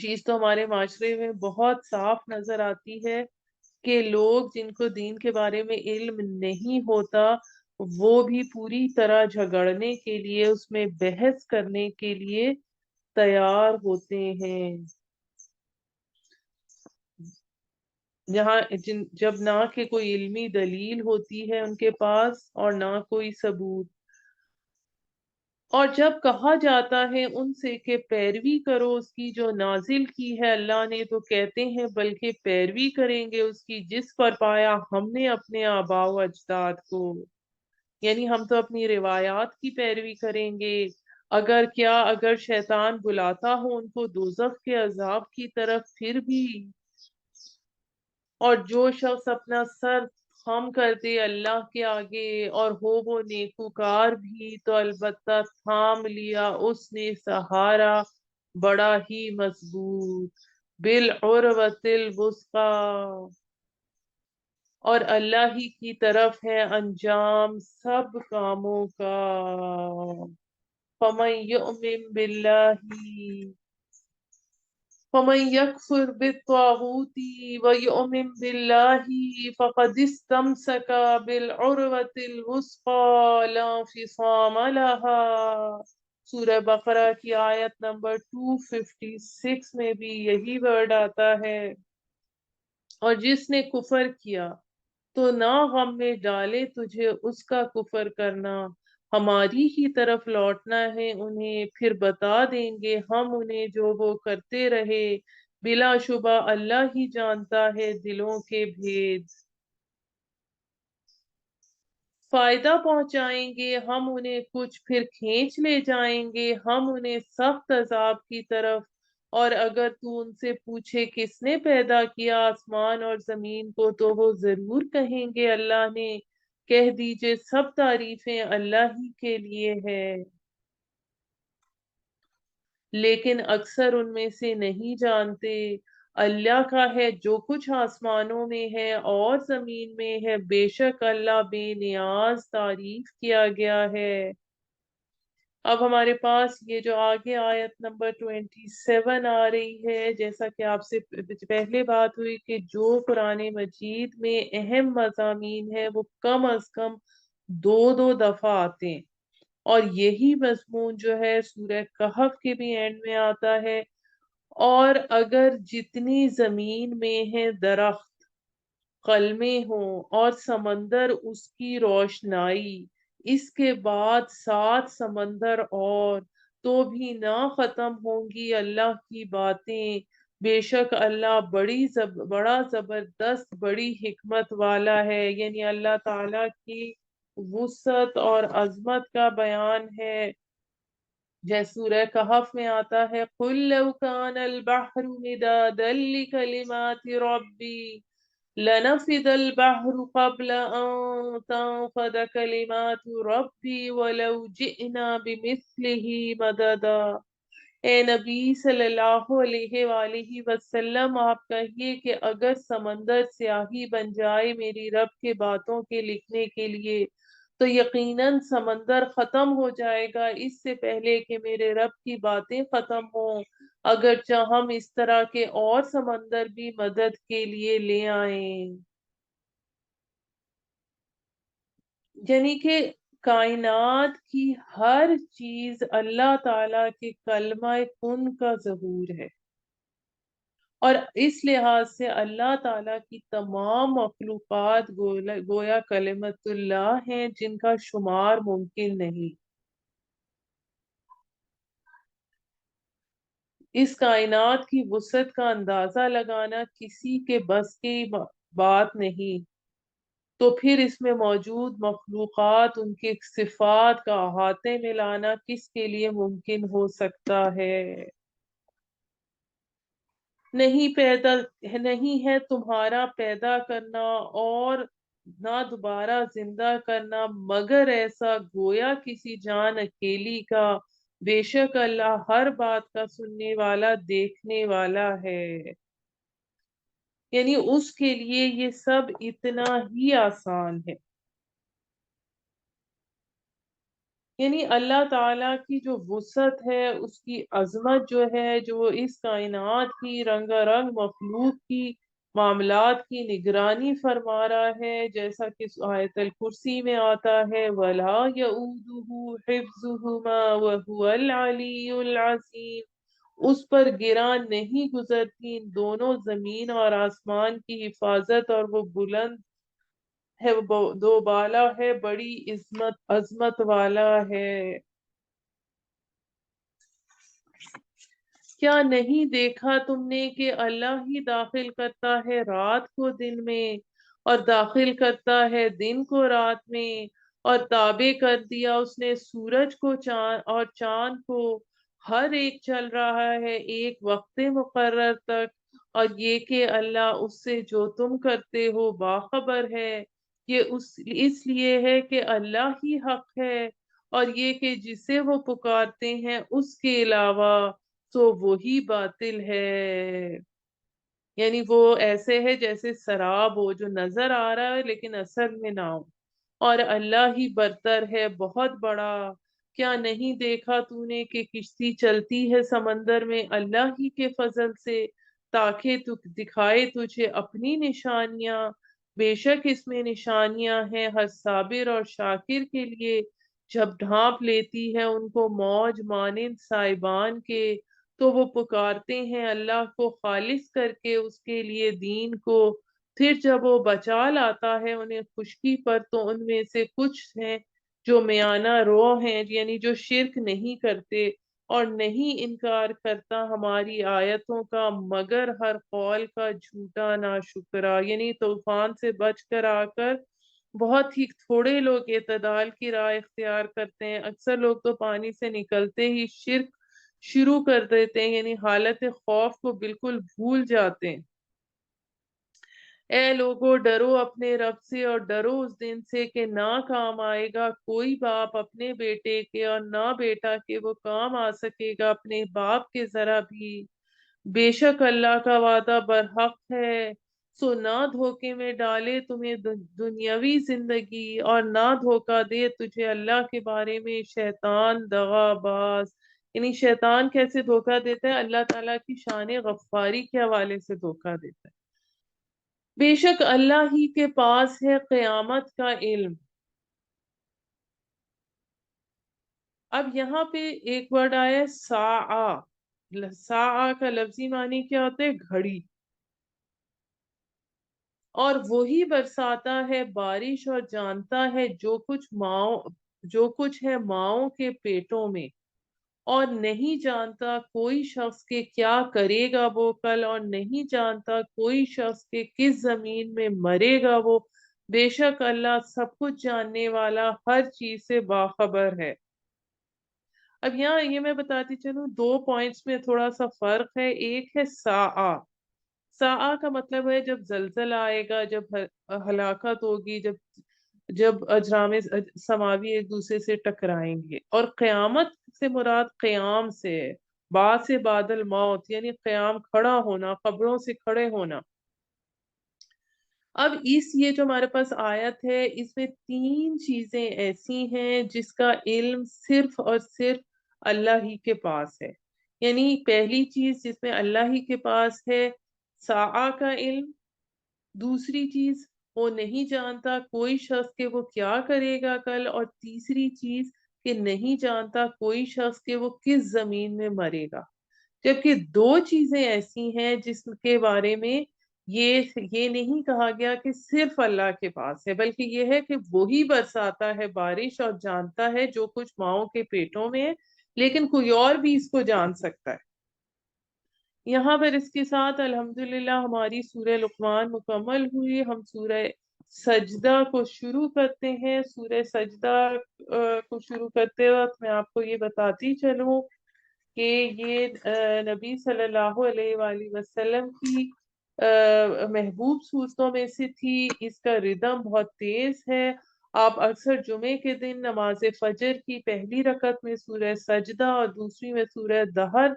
چیز تو ہمارے معاشرے میں بہت صاف نظر آتی ہے کہ لوگ جن کو دین کے بارے میں علم نہیں ہوتا وہ بھی پوری طرح جھگڑنے کے لیے، اس میں بحث کرنے کے لیے تیار ہوتے ہیں، جب نہ کہ کوئی علمی دلیل ہوتی ہے ان کے پاس اور نہ کوئی ثبوت۔ اور جب کہا جاتا ہے ان سے کہ پیروی کرو اس کی جو نازل کی ہے اللہ نے، تو کہتے ہیں بلکہ پیروی کریں گے اس کی جس پر پایا ہم نے اپنے آباء و اجداد کو، یعنی ہم تو اپنی روایات کی پیروی کریں گے۔ اگر شیطان بلاتا ہو ان کو دوزخ کے عذاب کی طرف پھر بھی، اور جو شخص اپنا سر خم کر دے اللہ کے آگے اور ہو وہ نیکوکار بھی، تو البتہ تھام لیا اس نے سہارا بڑا ہی مضبوط، بالعروۃ الوثقی، اور اللہ ہی کی طرف ہے انجام سب کاموں کا۔ فمن یؤمن باللہ فمن يكفر بالطاغوت ويؤمن بالله فقد استمسك بالعروة الوثقى لا انفصام لها۔ سورہ بقرہ کی آیت نمبر 256 میں بھی یہی ورڈ آتا ہے۔ اور جس نے کفر کیا تو نہ غم میں ڈالے تجھے اس کا کفر کرنا، ہماری ہی طرف لوٹنا ہے انہیں، پھر بتا دیں گے ہم انہیں جو وہ کرتے رہے، بلا شبہ اللہ ہی جانتا ہے دلوں کے بھید۔ فائدہ پہنچائیں گے ہم انہیں کچھ، پھر کھینچ لے جائیں گے ہم انہیں سخت عذاب کی طرف۔ اور اگر تو ان سے پوچھے کس نے پیدا کیا آسمان اور زمین کو، تو وہ ضرور کہیں گے اللہ نے۔ کہہ دیجئے سب تعریفیں اللہ ہی کے لیے ہے، لیکن اکثر ان میں سے نہیں جانتے۔ اللہ کا ہے جو کچھ آسمانوں میں ہے اور زمین میں ہے، بے شک اللہ بے نیاز تعریف کیا گیا ہے۔ اب ہمارے پاس یہ جو آگے آیت نمبر 27 آ رہی ہے، جیسا کہ آپ سے پہلے بات ہوئی کہ جو قرآن مجید میں اہم مضامین ہے وہ کم از کم دو دو دفعہ آتے ہیں، اور یہی مضمون جو ہے سورہ کہف کے بھی اینڈ میں آتا ہے۔ اور اگر جتنی زمین میں ہے درخت، قلمے ہوں اور سمندر اس کی روشنائی، اس کے بعد 7 سمندر اور، تو بھی نہ ختم ہوں گی اللہ کی باتیں، بے شک اللہ بڑا زبردست بڑی حکمت والا ہے۔ یعنی اللہ تعالی کی وسعت اور عظمت کا بیان ہے، جیسے سورہ کہف میں آتا ہے قُل لَوْ كَانَ الْبَحْرُ مِدَادًا لِكَلِمَاتِ رَبِّي لنفد البحر قبل أن تنفد كلمات ربي ولو جئنا بمثله مددا۔ اے نبی صلی اللہ علیہ وآلہ وسلم، آپ کہیے کہ اگر سمندر سیاہی بن جائے میری رب کے باتوں کے لکھنے کے لیے، تو یقیناً سمندر ختم ہو جائے گا اس سے پہلے کہ میرے رب کی باتیں ختم ہوں، اگرچہ ہم اس طرح کے اور سمندر بھی مدد کے لیے لے آئیں۔ یعنی کہ کائنات کی ہر چیز اللہ تعالی کے کلمہ کن کا ظہور ہے، اور اس لحاظ سے اللہ تعالی کی تمام مخلوقات گویا کلمت اللہ ہیں جن کا شمار ممکن نہیں۔ اس کائنات کی وسعت کا اندازہ لگانا کسی کے بس کی بات نہیں، تو پھر اس میں موجود مخلوقات ان کی صفات کا احاطے میں لانا کس کے لیے ممکن ہو سکتا ہے؟ نہیں ہے تمہارا پیدا کرنا اور نہ دوبارہ زندہ کرنا مگر ایسا گویا کسی جان اکیلی کا، بے شک اللہ ہر بات کا سننے والا دیکھنے والا ہے۔ یعنی اس کے لیے یہ سب اتنا ہی آسان ہے۔ یعنی اللہ تعالیٰ کی جو وسعت ہے، اس کی عظمت جو ہے، جو اس کائنات کی رنگا رنگ مخلوق کی معاملات کی نگرانی فرما رہا ہے، جیسا کہ آیت الکرسی میں آتا ہے وَلَا يَؤُودُهُ حِفْظُهُمَا وَهُوَ الْعَلِيُّ الْعَظِيمُ، اس پر گراں نہیں گزرتی ان دونوں زمین اور آسمان کی حفاظت، اور وہ بلند ہے، وہ دو بالا ہے، بڑی عظمت والا ہے۔ کیا نہیں دیکھا تم نے کہ اللہ ہی داخل کرتا ہے رات کو دن میں، اور داخل کرتا ہے دن کو رات میں، اور تابع کر دیا اس نے سورج کو چاند اور چاند کو، ہر ایک چل رہا ہے ایک وقت مقرر تک، اور یہ کہ اللہ اس سے جو تم کرتے ہو باخبر ہے۔ یہ اس لیے ہے کہ اللہ ہی حق ہے، اور یہ کہ جسے وہ پکارتے ہیں اس کے علاوہ تو وہی باطل ہے۔ یعنی وہ ایسے ہے جیسے سراب ہو جو نظر آ رہا ہے لیکن اصل میں نہ ہو، اور اللہ ہی برتر ہے بہت بڑا۔ کیا نہیں دیکھا تو نے کہ کشتی چلتی ہے سمندر میں اللہ ہی کے فضل سے، تاکہ تو دکھائے تجھے اپنی نشانیاں، بے شک اس میں نشانیاں ہیں ہر صابر اور شاکر کے لیے۔ جب ڈھانپ لیتی ہے ان کو موج مانند سائبان کے، تو وہ پکارتے ہیں اللہ کو خالص کر کے اس کے لیے دین کو، پھر جب وہ بچا لاتا ہے انہیں خشکی پر، تو ان میں سے کچھ ہیں جو میانہ رو ہیں، یعنی جو شرک نہیں کرتے اور نہیں انکار کرتا ہماری آیتوں کا، مگر ہر قول کا جھوٹا ناشکرا۔ یعنی طوفان سے بچ کر آ کر بہت ہی تھوڑے لوگ اعتدال کی راہ اختیار کرتے ہیں، اکثر لوگ تو پانی سے نکلتے ہی شرک شروع کر دیتے ہیں، یعنی حالت خوف کو بالکل بھول جاتے ہیں۔ اے لوگو ڈرو اپنے رب سے، اور ڈرو اس دن سے کہ نہ کام آئے گا کوئی باپ اپنے بیٹے کے، اور نہ بیٹا کہ وہ کام آ سکے گا اپنے باپ کے ذرا بھی۔ بے شک اللہ کا وعدہ برحق ہے، سو نہ دھوکے میں ڈالے تمہیں دنیاوی زندگی، اور نہ دھوکہ دے تجھے اللہ کے بارے میں شیطان دغا باز۔ یعنی شیطان کیسے دھوکہ دیتا ہے؟ اللہ تعالیٰ کی شان غفاری کے حوالے سے دھوکہ دیتا ہے۔ بے شک اللہ ہی کے پاس ہے قیامت کا علم۔ اب یہاں پہ ایک ورڈ آیا ہے ساعہ، ساعہ کا لفظی معنی کیا ہوتا ہے؟ گھڑی۔ اور وہی برساتا ہے بارش، اور جانتا ہے جو کچھ ہے ماؤں کے پیٹوں میں، اور نہیں جانتا کوئی شخص کے کیا کرے گا وہ کل، اور نہیں جانتا کوئی شخص کے کس زمین میں مرے گا وہ، بے شک اللہ سب کچھ جاننے والا ہر چیز سے باخبر ہے۔ اب یہاں یہ میں بتاتی چلوں، دو پوائنٹس میں تھوڑا سا فرق ہے۔ ایک ہے ساعہ، ساعہ کا مطلب ہے جب زلزلہ آئے گا، جب ہلاکت ہوگی، جب اجرام سماوی ایک دوسرے سے ٹکرائیں گے۔ اور قیامت سے مراد قیام سے ہے، با سے بادل موت، یعنی قیام کھڑا ہونا، قبروں سے کھڑے ہونا۔ اب یہ جو ہمارے پاس آیت ہے، اس میں تین چیزیں ایسی ہیں جس کا علم صرف اور صرف اللہ ہی کے پاس ہے۔ یعنی پہلی چیز جس میں اللہ ہی کے پاس ہے ساعہ کا علم، دوسری چیز وہ نہیں جانتا کوئی شخص کہ وہ کیا کرے گا کل، اور تیسری چیز کہ نہیں جانتا کوئی شخص کہ وہ کس زمین میں مرے گا۔ جبکہ دو چیزیں ایسی ہیں جس کے بارے میں یہ نہیں کہا گیا کہ صرف اللہ کے پاس ہے، بلکہ یہ ہے کہ وہی برساتا ہے بارش، اور جانتا ہے جو کچھ ماؤں کے پیٹوں میں ہے، لیکن کوئی اور بھی اس کو جان سکتا ہے۔ یہاں پر اس کے ساتھ الحمدللہ ہماری سورہ لقمان مکمل ہوئی۔ ہم سورہ سجدہ کو شروع کرتے ہیں۔ سورہ سجدہ کو شروع کرتے وقت میں آپ کو یہ بتاتی چلوں کہ یہ نبی صلی اللہ علیہ وآلہ وسلم کی محبوب صورتوں میں سے تھی۔ اس کا ردم بہت تیز ہے۔ آپ اکثر جمعے کے دن نماز فجر کی پہلی رکعت میں سورہ سجدہ اور دوسری میں سورہ دہر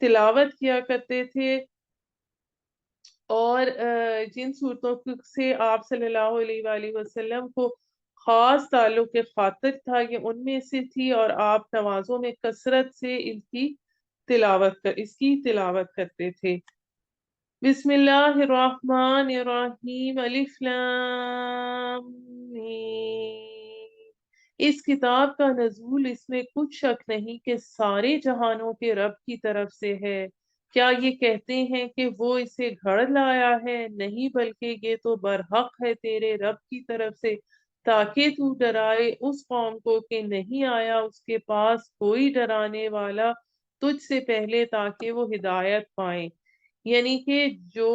تلاوت کیا کرتے تھے، اور جن صورتوں سے آپ صلی اللہ علیہ وآلہ وسلم کو خاص تعلق کے خاطر تھا، یہ ان میں سے تھی، اور آپ نمازوں میں کثرت سے اس کی تلاوت کرتے تھے۔ بسم اللہ الرحمن الرحیم، الف لام میم۔ اس کتاب کا نزول، اس میں کچھ شک نہیں کہ سارے جہانوں کے رب کی طرف سے ہے۔ کیا یہ کہتے ہیں کہ وہ اسے گھڑ لایا ہے؟ نہیں، بلکہ یہ تو برحق ہے تیرے رب کی طرف سے، تاکہ تو ڈرائے اس قوم کو کہ نہیں آیا اس کے پاس کوئی ڈرانے والا تجھ سے پہلے، تاکہ وہ ہدایت پائیں۔ یعنی کہ جو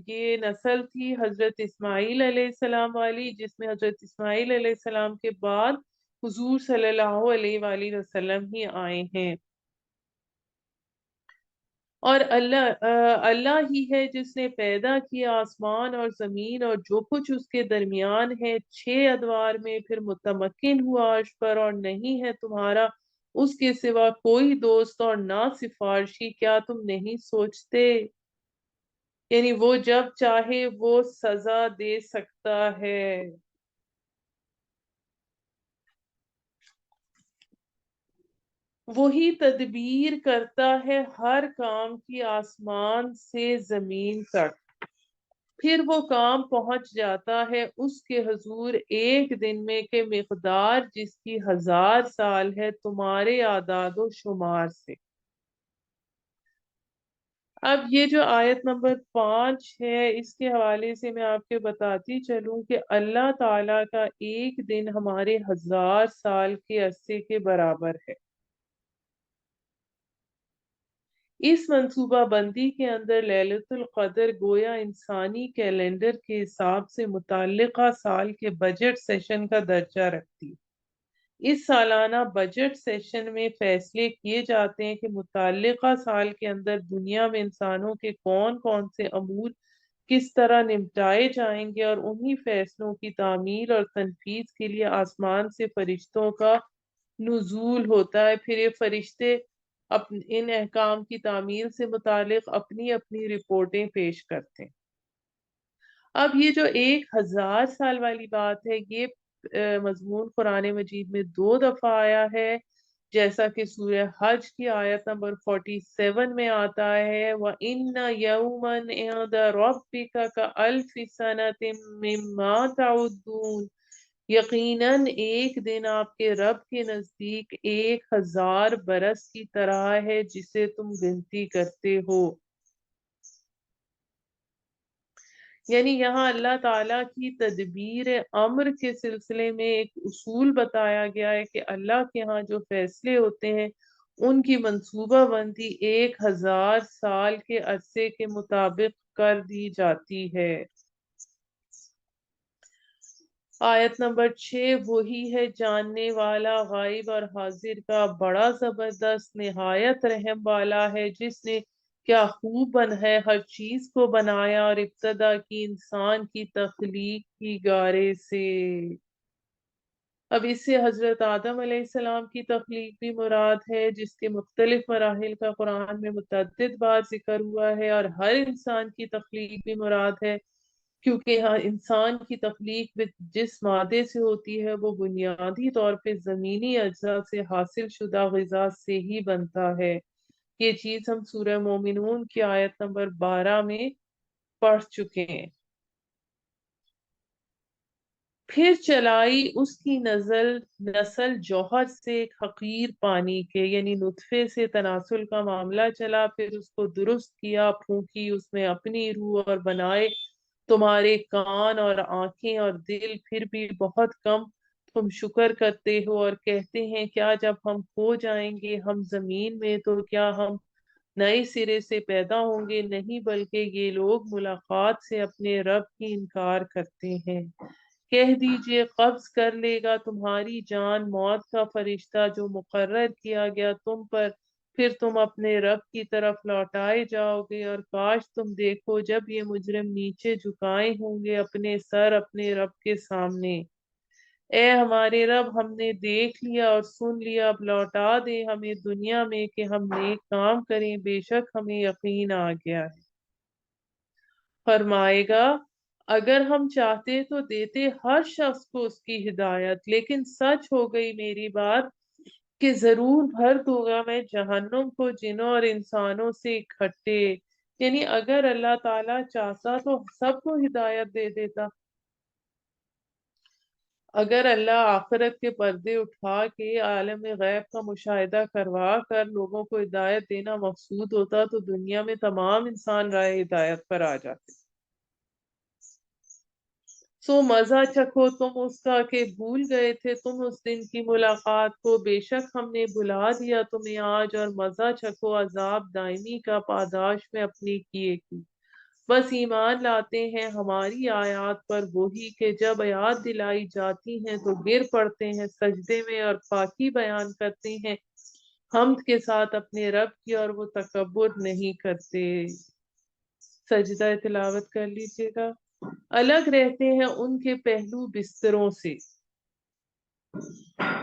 یہ نسل تھی حضرت اسماعیل علیہ السلام والی، جس میں حضرت اسماعیل علیہ السلام کے بعد حضور صلی اللہ علیہ وآلہ وسلم ہی آئے ہیں۔ اور اللہ ہی ہے جس نے پیدا کیا آسمان اور زمین اور جو کچھ اس کے درمیان ہے 6 ادوار میں، پھر متمکن ہوا عرش پر، اور نہیں ہے تمہارا اس کے سوا کوئی دوست اور نہ سفارشی۔ کیا تم نہیں سوچتے؟ یعنی وہ جب چاہے وہ سزا دے سکتا ہے۔ وہی تدبیر کرتا ہے ہر کام کی آسمان سے زمین تک، پھر وہ کام پہنچ جاتا ہے اس کے حضور ایک دن میں کہ مقدار جس کی 1000 سال ہے تمہارے اعداد و شمار سے۔ اب یہ جو آیت نمبر 5 ہے، اس کے حوالے سے میں آپ کے بتاتی چلوں کہ اللہ تعالیٰ کا ایک دن ہمارے 1000 سال کے عرصے کے برابر ہے۔ اس منصوبہ بندی کے اندر للیت القدر گویا انسانی کیلنڈر کے حساب سے متعلقہ سال کے بجٹ سیشن کا درجہ رکھتی۔ اس سالانہ بجٹ سیشن میں فیصلے کیے جاتے ہیں کہ متعلقہ سال کے اندر دنیا میں انسانوں کے کون کون سے امور کس طرح نمٹائے جائیں گے، اور انہی فیصلوں کی تعمیل اور تنفیذ کے لیے آسمان سے فرشتوں کا نزول ہوتا ہے۔ پھر یہ فرشتے ان احکام کی تعمیل سے متعلق اپنی اپنی رپورٹیں پیش کرتے ہیں۔ اب یہ جو 1000 سال والی بات ہے، یہ مضمون قرآن مجید میں 2 دفعہ آیا ہے، جیسا کہ سورہ حج کی آیت نمبر 47 میں آتا ہے، وَإِنَّ يَوْمًا عِنْدَ رَبِّكَ كَأَلْفِ سَنَةٍ مِّمَّا تَعُدُّونَ، یقیناً ایک دن آپ کے رب کے نزدیک 1000 برس کی طرح ہے جسے تم گنتی کرتے ہو۔ یعنی یہاں اللہ تعالیٰ کی تدبیر امر کے سلسلے میں ایک اصول بتایا گیا ہے کہ اللہ کے ہاں جو فیصلے ہوتے ہیں ان کی منصوبہ بندی 1000 سال کے عرصے کے مطابق کر دی جاتی ہے۔ آیت نمبر 6، وہی ہے جاننے والا غائب اور حاضر کا، بڑا زبردست نہایت رحم والا ہے، جس نے کیا خوب ہے ہر چیز کو بنایا اور ابتدا کی انسان کی تخلیق کی گارے سے۔ اب اس سے حضرت آدم علیہ السلام کی تخلیق بھی مراد ہے، جس کے مختلف مراحل کا قرآن میں متعدد بار ذکر ہوا ہے، اور ہر انسان کی تخلیق بھی مراد ہے، کیونکہ ہاں انسان کی تخلیق جس مادے سے ہوتی ہے وہ بنیادی طور پہ زمینی اجزاء سے حاصل شدہ غذا سے ہی بنتا ہے۔ یہ چیز ہم سورہ مومنون کی آیت نمبر 12 میں پڑھ چکے ہیں۔ پھر چلائی اس کی نسل جوہر سے ایک حقیر پانی کے، یعنی نطفے سے تناسل کا معاملہ چلا، پھر اس کو درست کیا، پھونکی اس میں اپنی روح، اور بنائے تمہارے کان اور آنکھیں اور دل، پھر بھی بہت کم تم شکر کرتے ہو، اور کہتے ہیں کیا جب ہم کھو جائیں گے ہم زمین میں تو کیا ہم نئے سرے سے پیدا ہوں گے؟ نہیں، بلکہ یہ لوگ ملاقات سے اپنے رب کی انکار کرتے ہیں۔ کہہ دیجئے قبض کر لے گا تمہاری جان موت کا فرشتہ جو مقرر کیا گیا تم پر، پھر تم اپنے رب کی طرف لوٹائے جاؤ گے، اور کاش تم دیکھو جب یہ مجرم نیچے جھکائے ہوں گے اپنے سر اپنے رب کے سامنے۔ اے ہمارے رب، ہم نے دیکھ لیا اور سن لیا، اب لوٹا دے ہمیں دنیا میں کہ ہم نیک کام کریں، بے شک ہمیں یقین آ گیا ہے۔ فرمائے گا اگر ہم چاہتے تو دیتے ہر شخص کو اس کی ہدایت، لیکن سچ ہو گئی میری بات کہ ضرور بھر دوں گا میں جہنم کو جنوں اور انسانوں سے اکٹھے۔ یعنی اگر اللہ تعالیٰ چاہتا تو سب کو ہدایت دے دیتا۔ اگر اللہ آخرت کے پردے اٹھا کے عالم غیب کا مشاہدہ کروا کر لوگوں کو ہدایت دینا مقصود ہوتا تو دنیا میں تمام انسان راہ ہدایت پر آ جاتے۔ سو مزہ چکھو تم اس کا کہ بھول گئے تھے تم اس دن کی ملاقات کو، بے شک ہم نے بھلا دیا تمہیں آج، اور مزہ چکھو عذاب دائمی کا پاداش میں اپنی کیے کی۔ بس ایمان لاتے ہیں ہماری آیات پر وہی کہ جب یاد دلائی جاتی ہیں تو گر پڑتے ہیں سجدے میں اور پاکی بیان کرتے ہیں حمد کے ساتھ اپنے رب کی، اور وہ تکبر نہیں کرتے۔ سجدہ تلاوت کر لیجیے گا۔ الگ رہتے ہیں ان کے پہلو بستروں سے،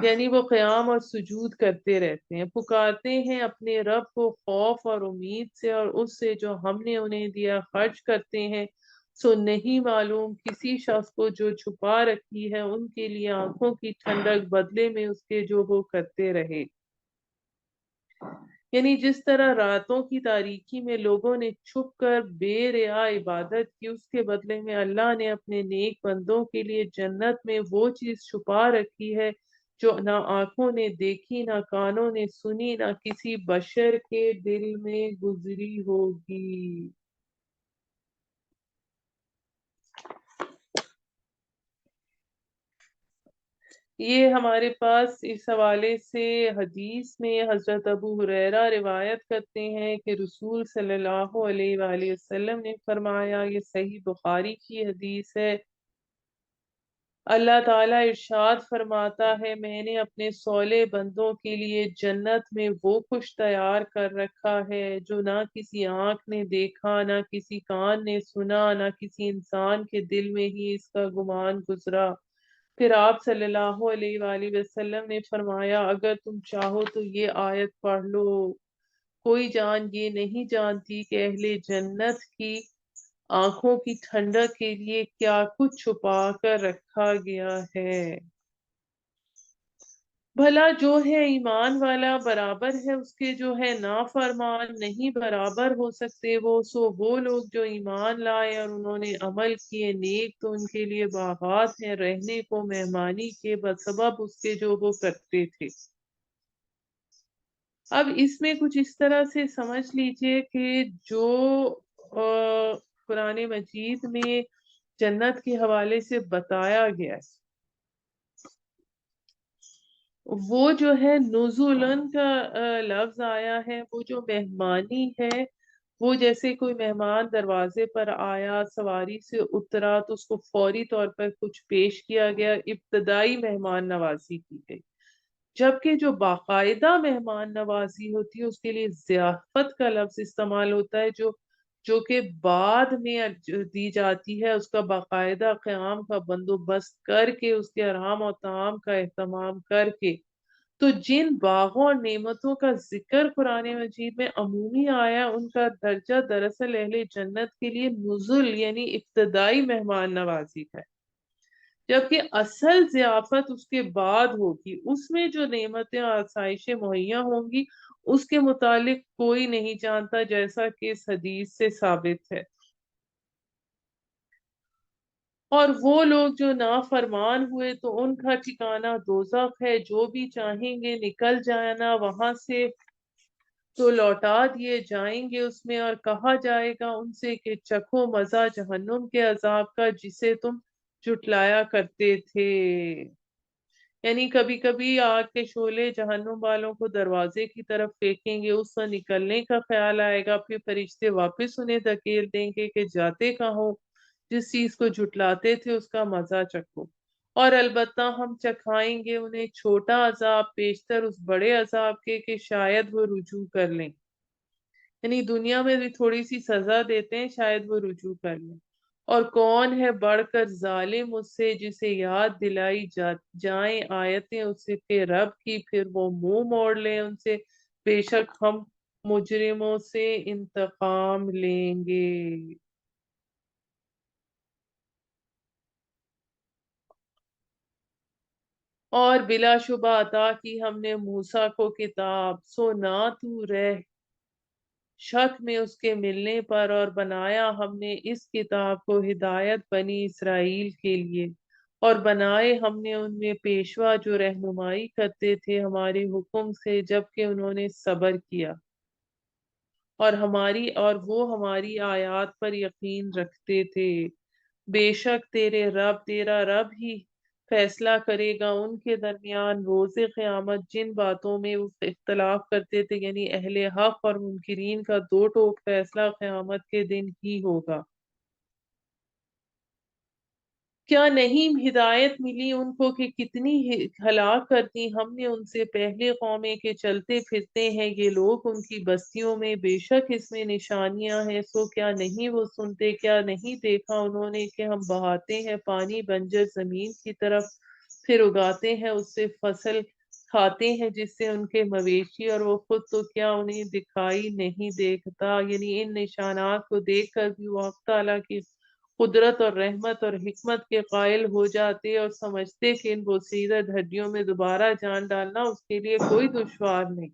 یعنی وہ قیام اور سجود کرتے رہتے ہیں، پکارتے ہیں اپنے رب کو خوف اور امید سے، اور اس سے جو ہم نے انہیں دیا خرچ کرتے ہیں۔ سو نہیں معلوم کسی شخص کو جو چھپا رکھی ہے ان کے لیے آنکھوں کی ٹھنڈک بدلے میں اس کے جو وہ کرتے رہے۔ یعنی جس طرح راتوں کی تاریکی میں لوگوں نے چھپ کر بے ریا عبادت کی، اس کے بدلے میں اللہ نے اپنے نیک بندوں کے لیے جنت میں وہ چیز چھپا رکھی ہے جو نہ آنکھوں نے دیکھی، نہ کانوں نے سنی، نہ کسی بشر کے دل میں گزری ہوگی۔ یہ ہمارے پاس اس حوالے سے حدیث میں حضرت ابو ہریرہ روایت کرتے ہیں کہ رسول صلی اللہ علیہ وآلہ وسلم نے فرمایا، یہ صحیح بخاری کی حدیث ہے، اللہ تعالیٰ ارشاد فرماتا ہے میں نے اپنے صالح بندوں کے لیے جنت میں وہ کچھ تیار کر رکھا ہے جو نہ کسی آنکھ نے دیکھا، نہ کسی کان نے سنا، نہ کسی انسان کے دل میں ہی اس کا گمان گزرا۔ پھر آپ صلی اللہ علیہ وآلہ وسلم نے فرمایا اگر تم چاہو تو یہ آیت پڑھ لو، کوئی جان یہ نہیں جانتی کہ اہل جنت کی آنکھوں کی ٹھنڈک کے لیے کیا کچھ چھپا کر رکھا گیا ہے۔ بھلا جو ہے ایمان والا برابر ہے اس کے جو ہے نافرمان نہیں برابر ہو سکتے وہ، سو وہ لوگ جو ایمان لائے اور انہوں نے عمل کیے نیک تو ان کے لیے باغات ہیں رہنے کو مہمانی کے بسبب اس کے جو وہ کرتے تھے۔ اب اس میں کچھ اس طرح سے سمجھ لیجئے کہ جو قرآن مجید میں جنت کے حوالے سے بتایا گیا ہے وہ جو ہے نزولن کا لفظ آیا ہے، وہ جو مہمانی ہے وہ جیسے کوئی مہمان دروازے پر آیا سواری سے اترا تو اس کو فوری طور پر کچھ پیش کیا گیا، ابتدائی مہمان نوازی کی گئی۔ جبکہ جو باقاعدہ مہمان نوازی ہوتی ہے اس کے لیے ضیافت کا لفظ استعمال ہوتا ہے، جو کہ بعد میں دی جاتی ہے، اس کا باقاعدہ قیام کا بندوبست کر کے اس کے آرام اور طعام کا اہتمام کر کے۔ تو جن باغوں اور نعمتوں کا ذکر قرآن مجید میں عمومی آیا ان کا درجہ دراصل اہل جنت کے لیے نزل یعنی ابتدائی مہمان نوازی کا ہے، جبکہ اصل ضیافت اس کے بعد ہوگی، اس میں جو نعمتیں اور آسائشیں مہیا ہوں گی اس کے متعلق کوئی نہیں جانتا، جیسا کہ اس حدیث سے ثابت ہے۔ اور وہ لوگ جو نافرمان ہوئے تو ان کا ٹھکانہ دوزخ ہے، جو بھی چاہیں گے نکل جانا وہاں سے تو لوٹا دیے جائیں گے اس میں، اور کہا جائے گا ان سے کہ چکھو مزہ جہنم کے عذاب کا جسے تم جھٹلایا کرتے تھے۔ یعنی کبھی کبھی آگ کے شعلے جہنم والوں کو دروازے کی طرف پھینکیں گے، اس سے نکلنے کا خیال آئے گا، پھر فرشتے واپس انہیں دھکیل دیں گے کہ جاتے کہاں، جس چیز کو جھٹلاتے تھے اس کا مزہ چکھو، اور البتہ ہم چکھائیں گے انہیں چھوٹا عذاب پیشتر اس بڑے عذاب کے کہ شاید وہ رجوع کر لیں۔ یعنی دنیا میں بھی تھوڑی سی سزا دیتے ہیں شاید وہ رجوع کر لیں۔ اور کون ہے بڑھ کر ظالم اس سے جسے یاد دلائی جائیں آیتیں اس کے رب کی پھر وہ منہ موڑ لیں ان سے، بے شک ہم مجرموں سے انتقام لیں گے۔ اور بلا شبہ عطا کی ہم نے موسیٰ کو کتاب، سو نہ تو رہ شک میں اس کے ملنے پر، اور بنایا ہم نے اس کتاب کو ہدایت بنی اسرائیل کے لیے، اور بنائے ہم نے ان میں پیشوا جو رہنمائی کرتے تھے ہمارے حکم سے، جبکہ انہوں نے صبر کیا، اور وہ ہماری آیات پر یقین رکھتے تھے۔ بے شک تیرا رب ہی فیصلہ کرے گا ان کے درمیان روز قیامت جن باتوں میں وہ اختلاف کرتے تھے، یعنی اہل حق اور منکرین کا دو ٹوک فیصلہ قیامت کے دن ہی ہوگا۔ کیا نہیں ہدایت ملی ان کو کہ کتنی ہلاک کرتی ہم نے ان سے پہلے قومیں کے چلتے پھرتے ہیں یہ لوگ ان کی بستیوں میں، بے شک اس میں نشانیاں ہیں، سو کیا نہیں وہ سنتے، کیا نہیں دیکھا انہوں نے کہ ہم بہاتے ہیں پانی بنجر زمین کی طرف، پھر اگاتے ہیں اس سے فصل، کھاتے ہیں جس سے ان کے مویشی، اور وہ خود تو کیا انہیں دکھائی نہیں دیکھتا۔ یعنی ان نشانات کو دیکھ کر بھی وہ حق تعالیٰ کی قدرت اور رحمت اور حکمت کے قائل ہو جاتے اور سمجھتے کہ ان بوسیدہ ہڈیوں میں دوبارہ جان ڈالنا اس کے لیے کوئی دشوار نہیں۔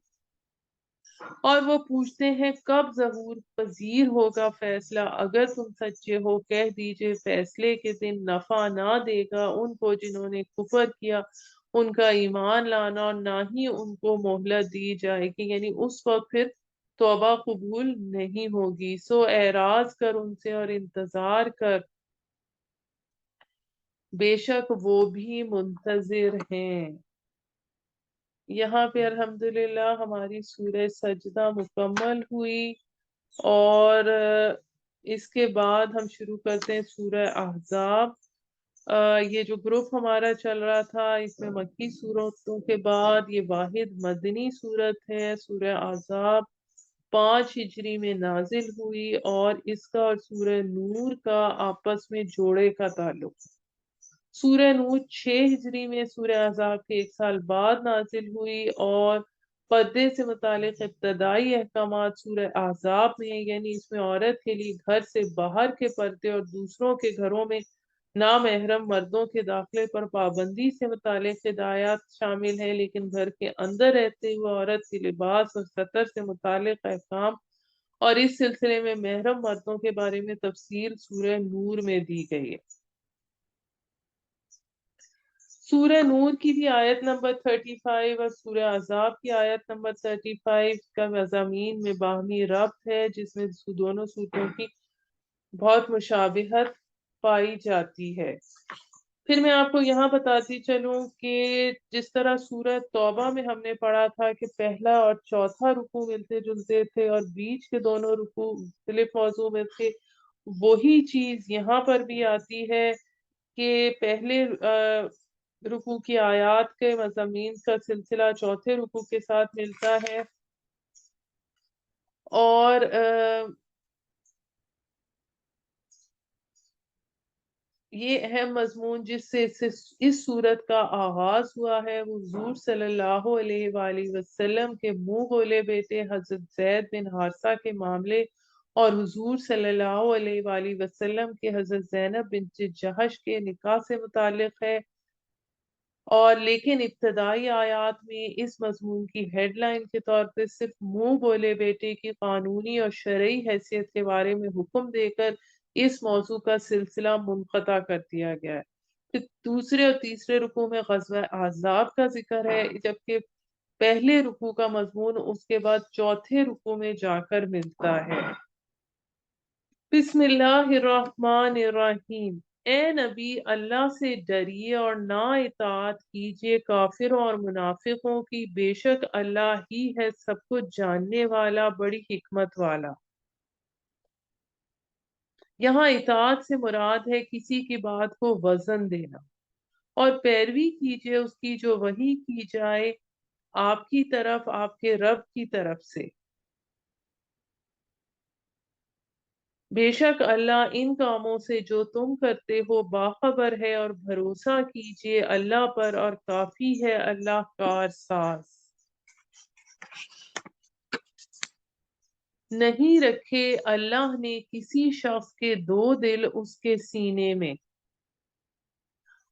اور وہ پوچھتے ہیں کب ظہور پذیر ہوگا فیصلہ، اگر تم سچے ہو کہہ دیجئے فیصلے کے دن نفع نہ دے گا ان کو جنہوں نے کفر کیا ان کا ایمان لانا، اور نہ ہی ان کو مہلت دی جائے گی، یعنی اس وقت پھر توبہ قبول نہیں ہوگی، سو اعراض کر ان سے اور انتظار کر، بے شک وہ بھی منتظر ہیں۔ یہاں پہ الحمدللہ ہماری سورہ سجدہ مکمل ہوئی، اور اس کے بعد ہم شروع کرتے ہیں سورہ احزاب۔ یہ جو گروپ ہمارا چل رہا تھا اس میں مکی سورتوں کے بعد یہ واحد مدنی سورت ہے۔ سورہ احزاب 5 ہجری میں نازل ہوئی، اور اس کا اور سورہ نور کا آپس میں جوڑے کا تعلق۔ سورہ نور 6 ہجری میں سورہ احزاب کے 1 سال بعد نازل ہوئی، اور پردے سے متعلق ابتدائی احکامات سورہ احزاب میں ہیں، یعنی اس میں عورت کے لیے گھر سے باہر کے پردے اور دوسروں کے گھروں میں نامحرم مردوں کے داخلے پر پابندی سے متعلق ہدایات شامل ہیں، لیکن گھر کے اندر رہتے ہوئے عورت کے لباس اور سطر سے متعلق احکام اور اس سلسلے میں محرم مردوں کے بارے میں تفصیل سورہ نور میں دی گئی ہے۔ سورہ نور کی بھی آیت نمبر 35 اور سورہ احزاب کی آیت نمبر 35 کا مضامین میں باہمی ربط ہے، جس میں دونوں سورتوں کی بہت مشابہت پائی جاتی ہے۔ پھر میں آپ کو یہاں بتاتی چلوں کہ جس طرح سورہ توبہ میں ہم نے پڑھا تھا کہ پہلا اور چوتھا رکوع ملتے جلتے تھے اور بیچ کے دونوں رکوع مختلف موضوع میں تھے، وہی چیز یہاں پر بھی آتی ہے کہ پہلے رکوع کی آیات کے مضامین کا سلسلہ چوتھے رکوع کے ساتھ ملتا ہے، اور یہ اہم مضمون جس سے اس سورت کا آغاز ہوا ہے وہ حضور صلی اللہ علیہ وآلہ وسلم کے منہ بولے بیٹے حضرت زید بن حارثہ کے معاملے، اور حضور صلی اللہ علیہ وآلہ وسلم کے حضرت زینب بنت جہش کے نکاح سے متعلق ہے، اور لیکن ابتدائی آیات میں اس مضمون کی ہیڈ لائن کے طور پہ صرف منہ بولے بیٹے کی قانونی اور شرعی حیثیت کے بارے میں حکم دے کر اس موضوع کا سلسلہ منقطع کر دیا گیا ہے۔ پھر دوسرے اور تیسرے رکوع میں غزوہ احزاب کا ذکر ہے، جبکہ پہلے رکوع کا مضمون اس کے بعد چوتھے رکوع میں جا کر ملتا ہے۔ بسم اللہ الرحمن الرحیم۔ اے نبی اللہ سے ڈریے اور نہ اطاعت کیجیے کافروں اور منافقوں کی، بے شک اللہ ہی ہے سب کچھ جاننے والا، بڑی حکمت والا۔ یہاں اطاعت سے مراد ہے کسی کی بات کو وزن دینا، اور پیروی کیجیے اس کی جو وحی کی جائے آپ کی طرف آپ کے رب کی طرف سے، بے شک اللہ ان کاموں سے جو تم کرتے ہو باخبر ہے، اور بھروسہ کیجیے اللہ پر اور کافی ہے اللہ کارساز۔ نہیں رکھے اللہ نے کسی شخص کے 2 دل اس کے سینے میں،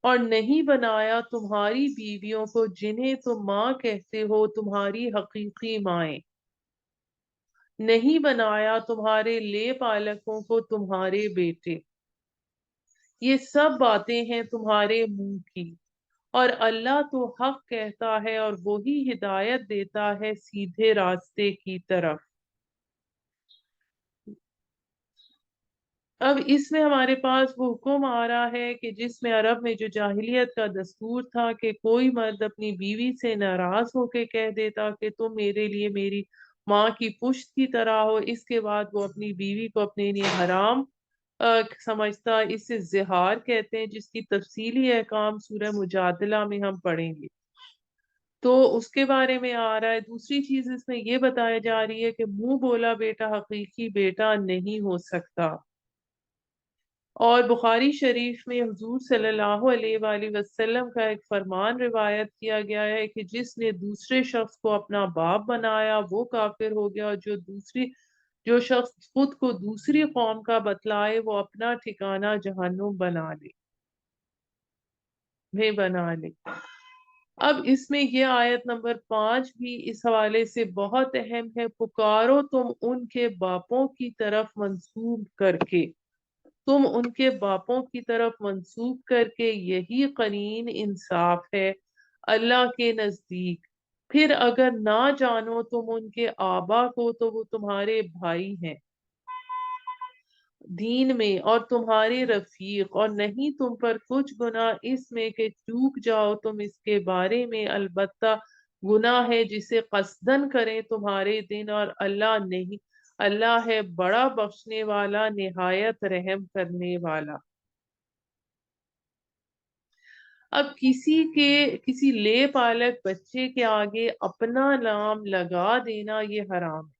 اور نہیں بنایا تمہاری بیویوں کو جنہیں تم ماں کہتے ہو تمہاری حقیقی مائیں، نہیں بنایا تمہارے لے پالکوں کو تمہارے بیٹے، یہ سب باتیں ہیں تمہارے منہ کی، اور اللہ تو حق کہتا ہے اور وہی ہدایت دیتا ہے سیدھے راستے کی طرف۔ اب اس میں ہمارے پاس وہ حکم آ رہا ہے کہ جس میں عرب میں جو جاہلیت کا دستور تھا کہ کوئی مرد اپنی بیوی سے ناراض ہو کے کہہ دیتا کہ تم میرے لیے میری ماں کی پشت کی طرح ہو، اس کے بعد وہ اپنی بیوی کو اپنے لیے حرام سمجھتا، اسے زہار کہتے ہیں، جس کی تفصیلی احکام سورہ مجادلہ میں ہم پڑھیں گے۔ تو اس کے بارے میں آ رہا ہے۔ دوسری چیز اس میں یہ بتایا جا رہی ہے کہ منہ بولا بیٹا حقیقی بیٹا نہیں ہو سکتا۔ اور بخاری شریف میں حضور صلی اللہ علیہ وآلہ وسلم کا ایک فرمان روایت کیا گیا ہے کہ جس نے دوسرے شخص کو اپنا باپ بنایا وہ کافر ہو گیا، اور جو شخص خود کو دوسری قوم کا بتلائے وہ اپنا ٹھکانہ جہنم بنا لے۔ اب اس میں یہ آیت نمبر 5 بھی اس حوالے سے بہت اہم ہے، پکارو تم ان کے باپوں کی طرف منسوب کر کے، تم ان کے باپوں کی طرف منسوب کر کے، یہی قرین انصاف ہے اللہ کے نزدیک۔ پھر اگر نہ جانو تم ان کے آبا کو تو وہ تمہارے بھائی ہیں دین میں اور تمہارے رفیق، اور نہیں تم پر کچھ گناہ اس میں کہ چوک جاؤ تم اس کے بارے میں، البتہ گناہ ہے جسے قصدن کریں تمہارے دن، اور اللہ نہیں، اللہ ہے بڑا بخشنے والا نہایت رحم کرنے والا۔ اب کسی لے پالک بچے کے آگے اپنا نام لگا دینا یہ حرام ہے،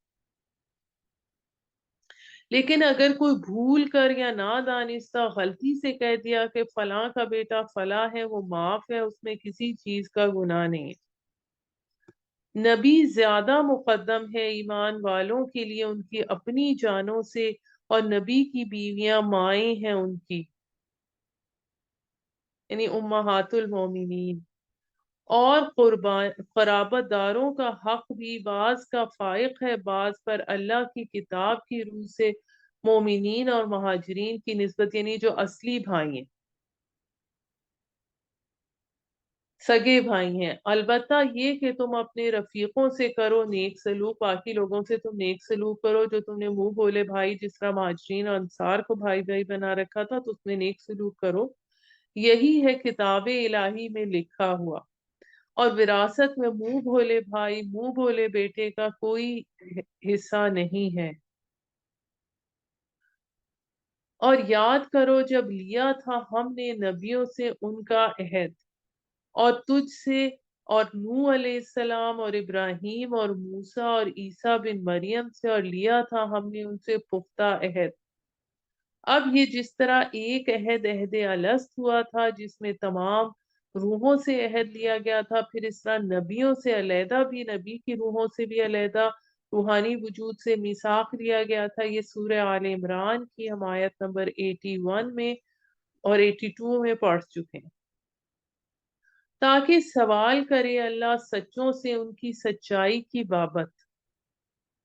لیکن اگر کوئی بھول کر یا نادانستہ غلطی سے کہہ دیا کہ فلاں کا بیٹا فلاں ہے، وہ معاف ہے، اس میں کسی چیز کا گناہ نہیں ہے۔ نبی زیادہ مقدم ہے ایمان والوں کے لیے ان کی اپنی جانوں سے، اور نبی کی بیویاں مائیں ہیں ان کی، یعنی امہات المومنین۔ اور قرابت داروں کا حق بھی بعض کا فائق ہے بعض پر اللہ کی کتاب کی روح سے، مومنین اور مہاجرین کی نسبت، یعنی جو اصلی بھائی ہیں، سگے بھائی ہیں۔ البتہ یہ کہ تم اپنے رفیقوں سے کرو نیک سلوک، باقی لوگوں سے تم نیک سلوک کرو، جو تم نے منہ بولے بھائی، جس طرح مہاجرین اور انصار کو بھائی بھائی بنا رکھا تھا، تو اس میں نیک سلوک کرو، یہی ہے کتاب الہی میں لکھا ہوا۔ اور وراثت میں منہ بھولے بھائی منہ بھولے بیٹے کا کوئی حصہ نہیں ہے۔ اور یاد کرو جب لیا تھا ہم نے نبیوں سے ان کا عہد، اور تجھ سے اور نوح علیہ السلام اور ابراہیم اور موسیٰ اور عیسیٰ بن مریم سے، اور لیا تھا ہم نے ان سے پختہ عہد۔ اب یہ جس طرح ایک عہد الست ہوا تھا جس میں تمام روحوں سے عہد لیا گیا تھا، پھر اس طرح نبیوں سے علیحدہ بھی، نبی کی روحوں سے بھی علیحدہ روحانی وجود سے میثاق لیا گیا تھا۔ یہ سورہ آل عمران کی ہم آیت نمبر 81 میں اور 82 میں پڑھ چکے ہیں۔ تاکہ سوال کرے اللہ سچوں سے ان کی سچائی کی بابت،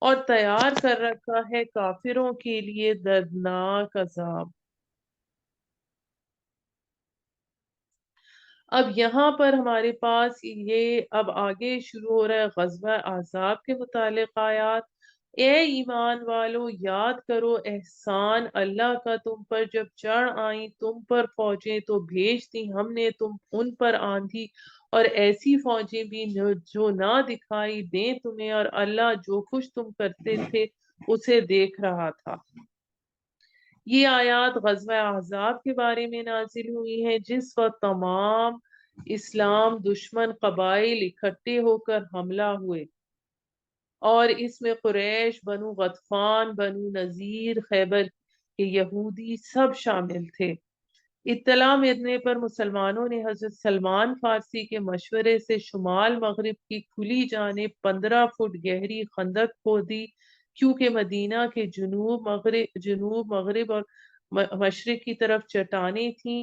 اور تیار کر رکھا ہے کافروں کے لیے دردناک عذاب۔ اب یہاں پر ہمارے پاس یہ اب آگے شروع ہو رہا ہے غزوہ احزاب کے متعلق آیات۔ اے ایمان والو یاد کرو احسان اللہ کا تم پر، جب چڑھ آئیں تم پر فوجیں تو بھیج دی ہم نے تم ان پر آندھی اور ایسی فوجیں بھی جو نہ دکھائی دیں تمہیں، اور اللہ جو کچھ تم کرتے تھے اسے دیکھ رہا تھا۔ یہ آیات غزوہ احزاب کے بارے میں نازل ہوئی ہیں، جس وقت تمام اسلام دشمن قبائل اکٹھے ہو کر حملہ ہوئے، اور اس میں قریش، بنو غطفان، بنو نذیر، خیبر کے یہودی سب شامل تھے۔ اطلاع ملنے پر مسلمانوں نے حضرت سلمان فارسی کے مشورے سے شمال مغرب کی کھلی جانب 15 فٹ گہری خندق کھودی، کیونکہ مدینہ کے جنوب مغرب اور مشرق کی طرف چٹانیں تھیں،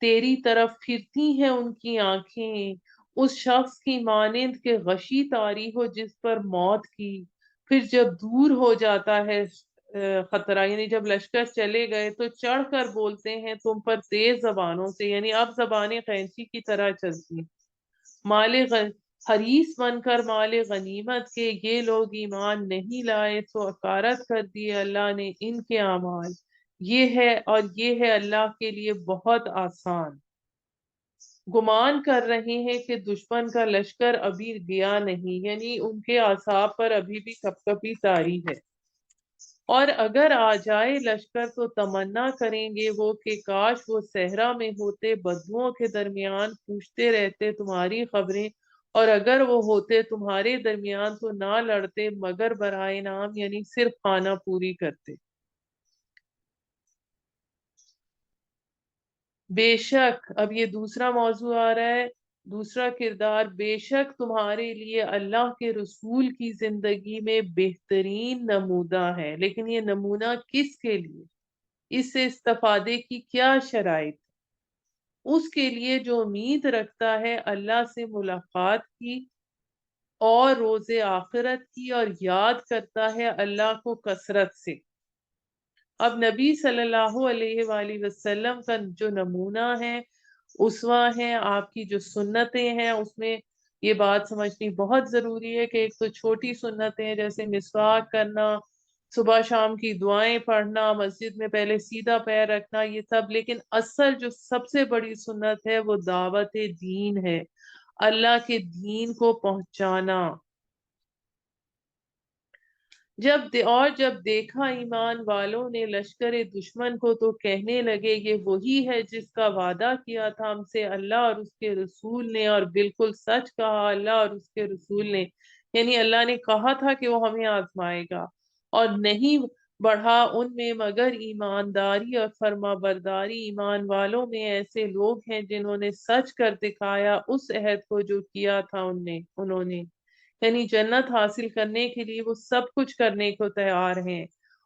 تیری طرف پھرتی ہیں ان کی آنکھیں، اس شخص کی مانند کے غشی طاری ہو جس پر موت کی۔ پھر جب دور ہو جاتا ہے خطرہ، یعنی جب لشکر چلے گئے تو چڑھ کر بولتے ہیں تم پر تیز زبانوں سے، یعنی اب زبانیں قینچی کی طرح چلتی، مال حریص بن کر مال غنیمت کے یہ لوگ ایمان نہیں لائے تو اکارت کر دیے اللہ نے ان کے اعمال۔ یہ ہے اور یہ ہے اللہ کے لیے بہت آسان۔ گمان کر رہے ہیں کہ دشمن کا لشکر ابھی گیا نہیں، یعنی ان کے اعصاب پر ابھی بھی کپ کپی طاری ہے۔ اور اگر آ جائے لشکر تو تمنا کریں گے وہ کہ کاش وہ صحرا میں ہوتے، بدوؤں کے درمیان پوچھتے رہتے تمہاری خبریں، اور اگر وہ ہوتے تمہارے درمیان تو نہ لڑتے مگر برائے نام، یعنی صرف خانہ پوری کرتے۔ بے شک، اب یہ دوسرا موضوع آ رہا ہے، دوسرا کردار، بے شک تمہارے لیے اللہ کے رسول کی زندگی میں بہترین نمودہ ہے۔ لیکن یہ نمونہ کس کے لیے؟ اس سے استفادے کی کیا شرائط؟ اس کے لیے جو امید رکھتا ہے اللہ سے ملاقات کی اور روز آخرت کی، اور یاد کرتا ہے اللہ کو کثرت سے۔ اب نبی صلی اللہ علیہ وآلہ وسلم کا جو نمونہ ہے، اسوہ ہے، آپ کی جو سنتیں ہیں، اس میں یہ بات سمجھنی بہت ضروری ہے کہ ایک تو چھوٹی سنتیں ہیں جیسے مسواک کرنا، صبح شام کی دعائیں پڑھنا، مسجد میں پہلے سیدھا پیر رکھنا، یہ سب، لیکن اصل جو سب سے بڑی سنت ہے وہ دعوت دین ہے، اللہ کے دین کو پہنچانا۔ جب دیکھا ایمان والوں نے لشکر دشمن کو تو کہنے لگے یہ وہی ہے جس کا وعدہ کیا تھا ہم سے اللہ اور اس کے رسول نے، اور بالکل سچ کہا اللہ اور اس کے رسول نے، یعنی اللہ نے کہا تھا کہ وہ ہمیں آزمائے گا، اور نہیں بڑھا ان میں مگر ایمانداری اور فرما برداری۔ ایمان والوں میں ایسے لوگ ہیں جنہوں نے سچ کر دکھایا اس عہد کو جو کیا تھا انہوں نے، یعنی جنت حاصل کرنے کے لیے وہ سب کچھ کرنے کو تیار ہیں۔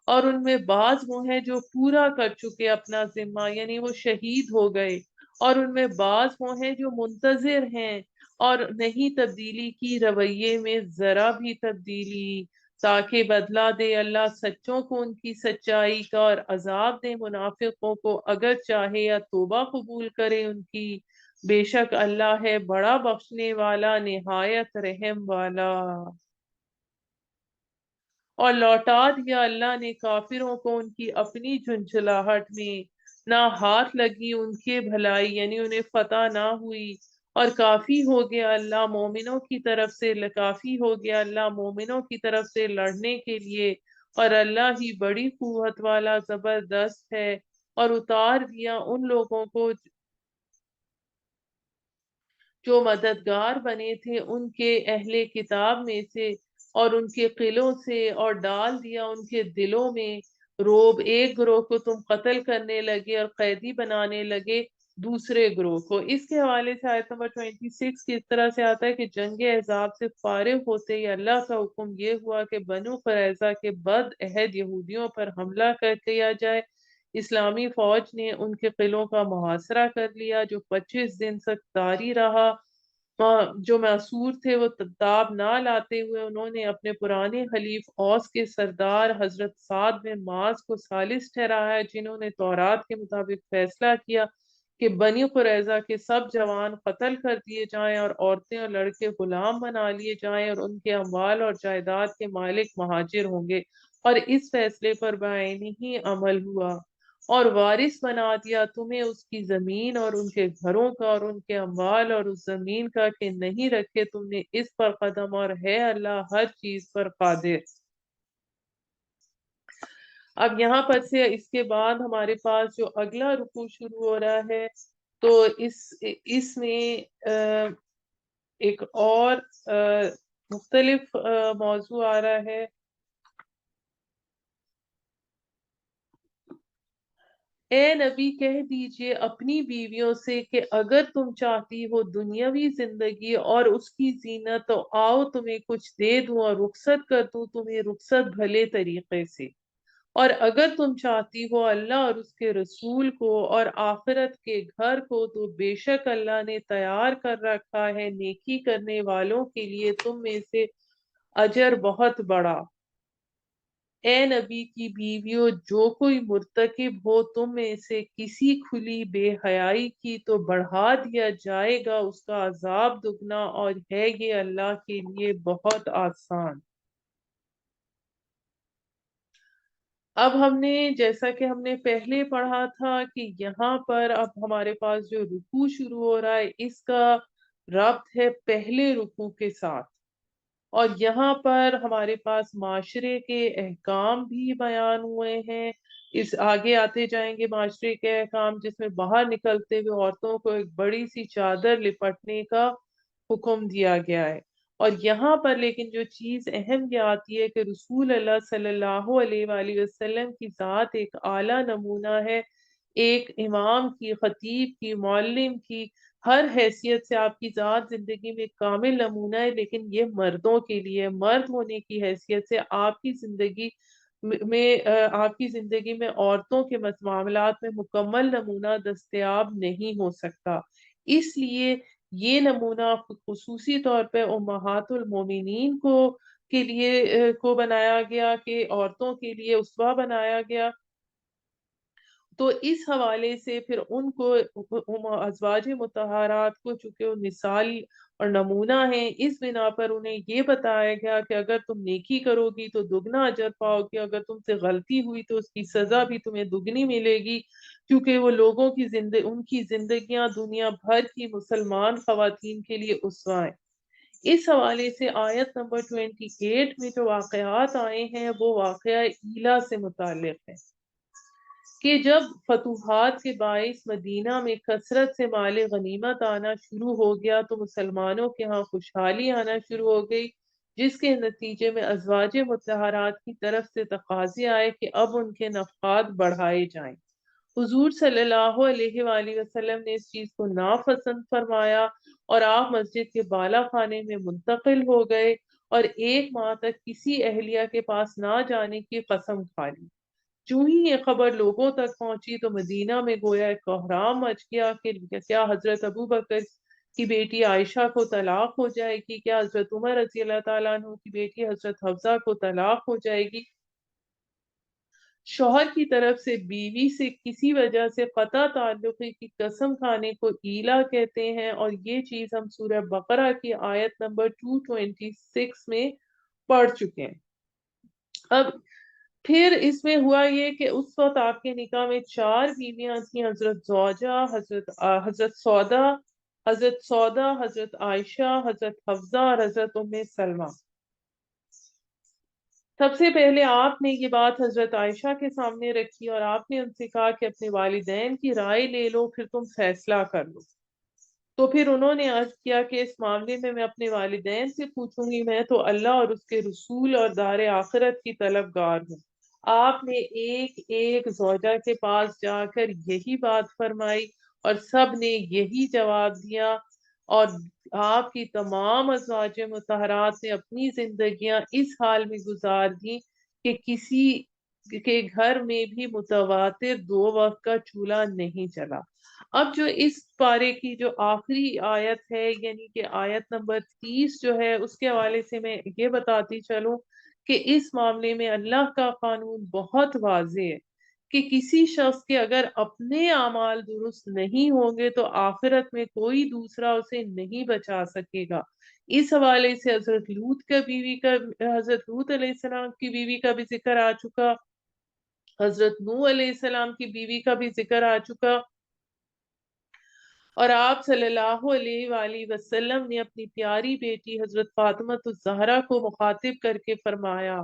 اور ان میں بعض وہ ہیں جو پورا کر چکے اپنا ذمہ، یعنی وہ شہید ہو گئے، اور ان میں بعض وہ ہیں جو منتظر ہیں، اور نہیں تبدیلی کی رویے میں ذرا بھی تبدیلی، تاکہ بدلہ دے اللہ سچوں کو ان کی سچائی کا، اور عذاب دے منافقوں کو اگر چاہے، یا توبہ قبول کرے ان کی۔ بے شک اللہ ہے بڑا بخشنے والا، نہایت رحم والا۔ اور لوٹا دیا اللہ نے کافروں کو ان کی اپنی جھنجھلاہٹ میں، نہ ہاتھ لگی ان کے بھلائی، یعنی انہیں فتح نہ ہوئی، اور کافی ہو گیا اللہ مومنوں کی طرف سے، کافی ہو گیا اللہ مومنوں کی طرف سے لڑنے کے لیے، اور اللہ ہی بڑی قوت والا زبردست ہے۔ اور اتار دیا ان لوگوں کو جو مددگار بنے تھے ان کے اہل کتاب میں سے اور ان کے قلعوں سے، اور ڈال دیا ان کے دلوں میں روب، ایک گروہ کو تم قتل کرنے لگے اور قیدی بنانے لگے دوسرے گروہ کو۔ اس کے حوالے سے آیت نمبر 26 کی اس طرح سے آتا ہے کہ جنگ احزاب سے فارغ ہوتے ہی اللہ کا حکم یہ ہوا کہ بنو قریظہ کے بد عہد یہودیوں پر حملہ کر دیا جائے۔ اسلامی فوج نے ان کے قلعوں کا محاصرہ کر لیا جو 25 دن تک طاری رہا۔ جو معصور تھے وہ تاب نہ لاتے ہوئے انہوں نے اپنے پرانے حلیف اوس کے سردار حضرت سعد بن معاذ کو ثالث ٹھہرایا، جنہوں نے تورات کے مطابق فیصلہ کیا کہ بنی قریظہ کے سب جوان قتل کر دیے جائیں، اور عورتیں اور لڑکے غلام بنا لیے جائیں، اور ان کے اموال اور جائیداد کے مالک مہاجر ہوں گے۔ اور اس فیصلے پر بعینی ہی عمل ہوا، اور وارث بنا دیا تمہیں اس کی زمین اور ان کے گھروں کا اور ان کے اموال اور اس زمین کا، کہ نہیں رکھے تم نے اس پر قدم، اور ہے اللہ ہر چیز پر قادر۔ اب یہاں پر سے اس کے بعد ہمارے پاس جو اگلا رکوع شروع ہو رہا ہے، تو اس میں ایک اور مختلف موضوع آ رہا ہے۔ اے نبی کہہ دیجئے اپنی بیویوں سے کہ اگر تم چاہتی ہو دنیاوی زندگی اور اس کی زینت، تو آؤ تمہیں کچھ دے دوں اور رخصت کر دوں تمہیں رخصت بھلے طریقے سے۔ اور اگر تم چاہتی ہو اللہ اور اس کے رسول کو اور آخرت کے گھر کو، تو بے شک اللہ نے تیار کر رکھا ہے نیکی کرنے والوں کے لیے تم میں سے اجر بہت بڑا۔ اے نبی کی بیویوں، جو کوئی مرتکب ہو تم میں سے کسی کھلی بے حیائی کی، تو بڑھا دیا جائے گا اس کا عذاب دگنا، اور ہے یہ اللہ کے لیے بہت آسان۔ اب ہم نے، جیسا کہ ہم نے پہلے پڑھا تھا، کہ یہاں پر اب ہمارے پاس جو رکوع شروع ہو رہا ہے اس کا ربط ہے پہلے رکوع کے ساتھ، اور یہاں پر ہمارے پاس معاشرے کے احکام بھی بیان ہوئے ہیں۔ اس آگے آتے جائیں گے معاشرے کے احکام، جس میں باہر نکلتے ہوئے عورتوں کو ایک بڑی سی چادر لپٹنے کا حکم دیا گیا ہے۔ اور یہاں پر لیکن جو چیز اہم یہ آتی ہے کہ رسول اللہ صلی اللہ علیہ وآلہ وسلم کی ذات ایک اعلیٰ نمونہ ہے، ایک امام کی، خطیب کی، معلم کی، ہر حیثیت سے آپ کی ذات زندگی میں کامل نمونہ ہے، لیکن یہ مردوں کے لیے، مرد ہونے کی حیثیت سے آپ کی زندگی میں عورتوں کے معاملات میں مکمل نمونہ دستیاب نہیں ہو سکتا۔ اس لیے یہ نمونہ خصوصی طور پہ امہات المومنین کے لیے کو بنایا گیا، کہ عورتوں کے لیے اسوہ بنایا گیا۔ تو اس حوالے سے پھر ان کو، ازواج مطہرات کو، چونکہ وہ مثال اور نمونہ ہیں، اس بنا پر انہیں یہ بتایا گیا کہ اگر تم نیکی کرو گی تو دگنا اجر پاؤ گی، اگر تم سے غلطی ہوئی تو اس کی سزا بھی تمہیں دگنی ملے گی، کیونکہ وہ لوگوں کی ان کی زندگیاں دنیا بھر کی مسلمان خواتین کے لیے اسوہ ہیں۔ اس حوالے سے آیت نمبر 28 میں جو واقعات آئے ہیں وہ واقعہ ایلا سے متعلق ہے، کہ جب فتوحات کے باعث مدینہ میں کثرت سے مال غنیمت آنا شروع ہو گیا، تو مسلمانوں کے ہاں خوشحالی آنا شروع ہو گئی، جس کے نتیجے میں ازواج مطہرات کی طرف سے تقاضے آئے کہ اب ان کے نفقات بڑھائے جائیں۔ حضور صلی اللہ علیہ وآلہ وسلم نے اس چیز کو ناپسند فرمایا، اور آپ مسجد کے بالا خانے میں منتقل ہو گئے، اور 1 ماہ تک کسی اہلیہ کے پاس نہ جانے کی قسم کھا لی۔ جو ہی یہ خبر لوگوں تک پہنچی تو مدینہ میں گویا ایک کوہرام مچ گیا، کہ کیا حضرت ابو بکر کی بیٹی عائشہ کو طلاق ہو جائے گی، کیا حضرت عمر رضی اللہ تعالیٰ عنہ کی بیٹی حضرت حفصہ کو طلاق ہو جائے گی۔ شوہر کی طرف سے بیوی سے کسی وجہ سے قطع تعلقی کی قسم کھانے کو ایلا کہتے ہیں، اور یہ چیز ہم سورہ بقرہ کی آیت نمبر 226 میں پڑھ چکے ہیں۔ اب پھر اس میں ہوا یہ کہ اس وقت آپ کے نکاح میں 4 بیویاں تھیں، حضرت زوجہ، حضرت سودا، حضرت عائشہ، حضرت حفصہ اور حضرت ام سلمہ۔ سب سے پہلے آپ نے یہ بات حضرت عائشہ کے سامنے رکھی، اور آپ نے ان سے کہا کہ اپنے والدین کی رائے لے لو، پھر تم فیصلہ کر لو۔ تو پھر انہوں نے عرض کیا کہ اس معاملے میں اپنے والدین سے پوچھوں گی، میں تو اللہ اور اس کے رسول اور دار آخرت کی طلبگار ہوں۔ آپ نے ایک ایک زوجہ کے پاس جا کر یہی بات فرمائی، اور سب نے یہی جواب دیا، اور آپ کی تمام ازواج مطہرات نے اپنی زندگیاں اس حال میں گزار دی کہ کسی کے گھر میں بھی متواتر 2 وقت کا چولہا نہیں چلا۔ اب جو اس پارے کی جو آخری آیت ہے، یعنی کہ آیت نمبر 30 جو ہے، اس کے حوالے سے میں یہ بتاتی چلوں کہ اس معاملے میں اللہ کا قانون بہت واضح ہے، کہ کسی شخص کے اگر اپنے اعمال درست نہیں ہوں گے تو آخرت میں کوئی دوسرا اسے نہیں بچا سکے گا۔ اس حوالے سے حضرت لوط علیہ السلام کی بیوی کا بھی ذکر آ چکا، حضرت نوح علیہ السلام کی بیوی کا بھی ذکر آ چکا، اور آپ صلی اللہ علیہ وآلہ وسلم نے اپنی پیاری بیٹی حضرت فاطمہ الزہرا کو مخاطب کر کے فرمایا،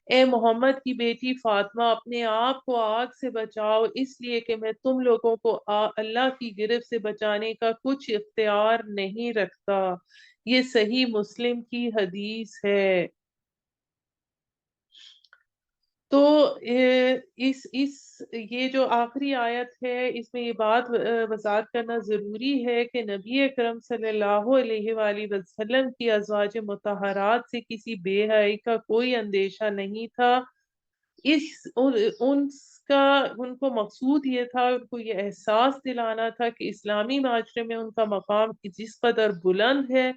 اے محمد کی بیٹی فاطمہ، اپنے آپ کو آگ سے بچاؤ، اس لیے کہ میں تم لوگوں کو اللہ کی گرفت سے بچانے کا کچھ اختیار نہیں رکھتا۔ یہ صحیح مسلم کی حدیث ہے۔ تو یہ جو آخری آیت ہے، اس میں یہ بات وضاحت کرنا ضروری ہے کہ نبی اکرم صلی اللہ علیہ وآلہ وسلم کی ازواج مطہرات سے کسی بے حیائی کا کوئی اندیشہ نہیں تھا، ان کو مقصود یہ تھا، ان کو یہ احساس دلانا تھا کہ اسلامی معاشرے میں ان کا مقام جس قدر بلند ہے،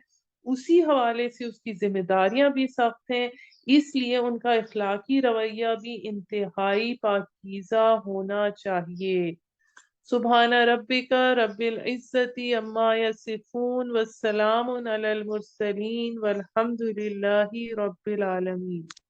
اسی حوالے سے اس کی ذمہ داریاں بھی سخت ہیں، اس لیے ان کا اخلاقی رویہ بھی انتہائی پاکیزہ ہونا چاہیے۔ سبحان ربک رب العزت عما یصفون والسلام علی المرسلین والحمد للہ رب العالمین۔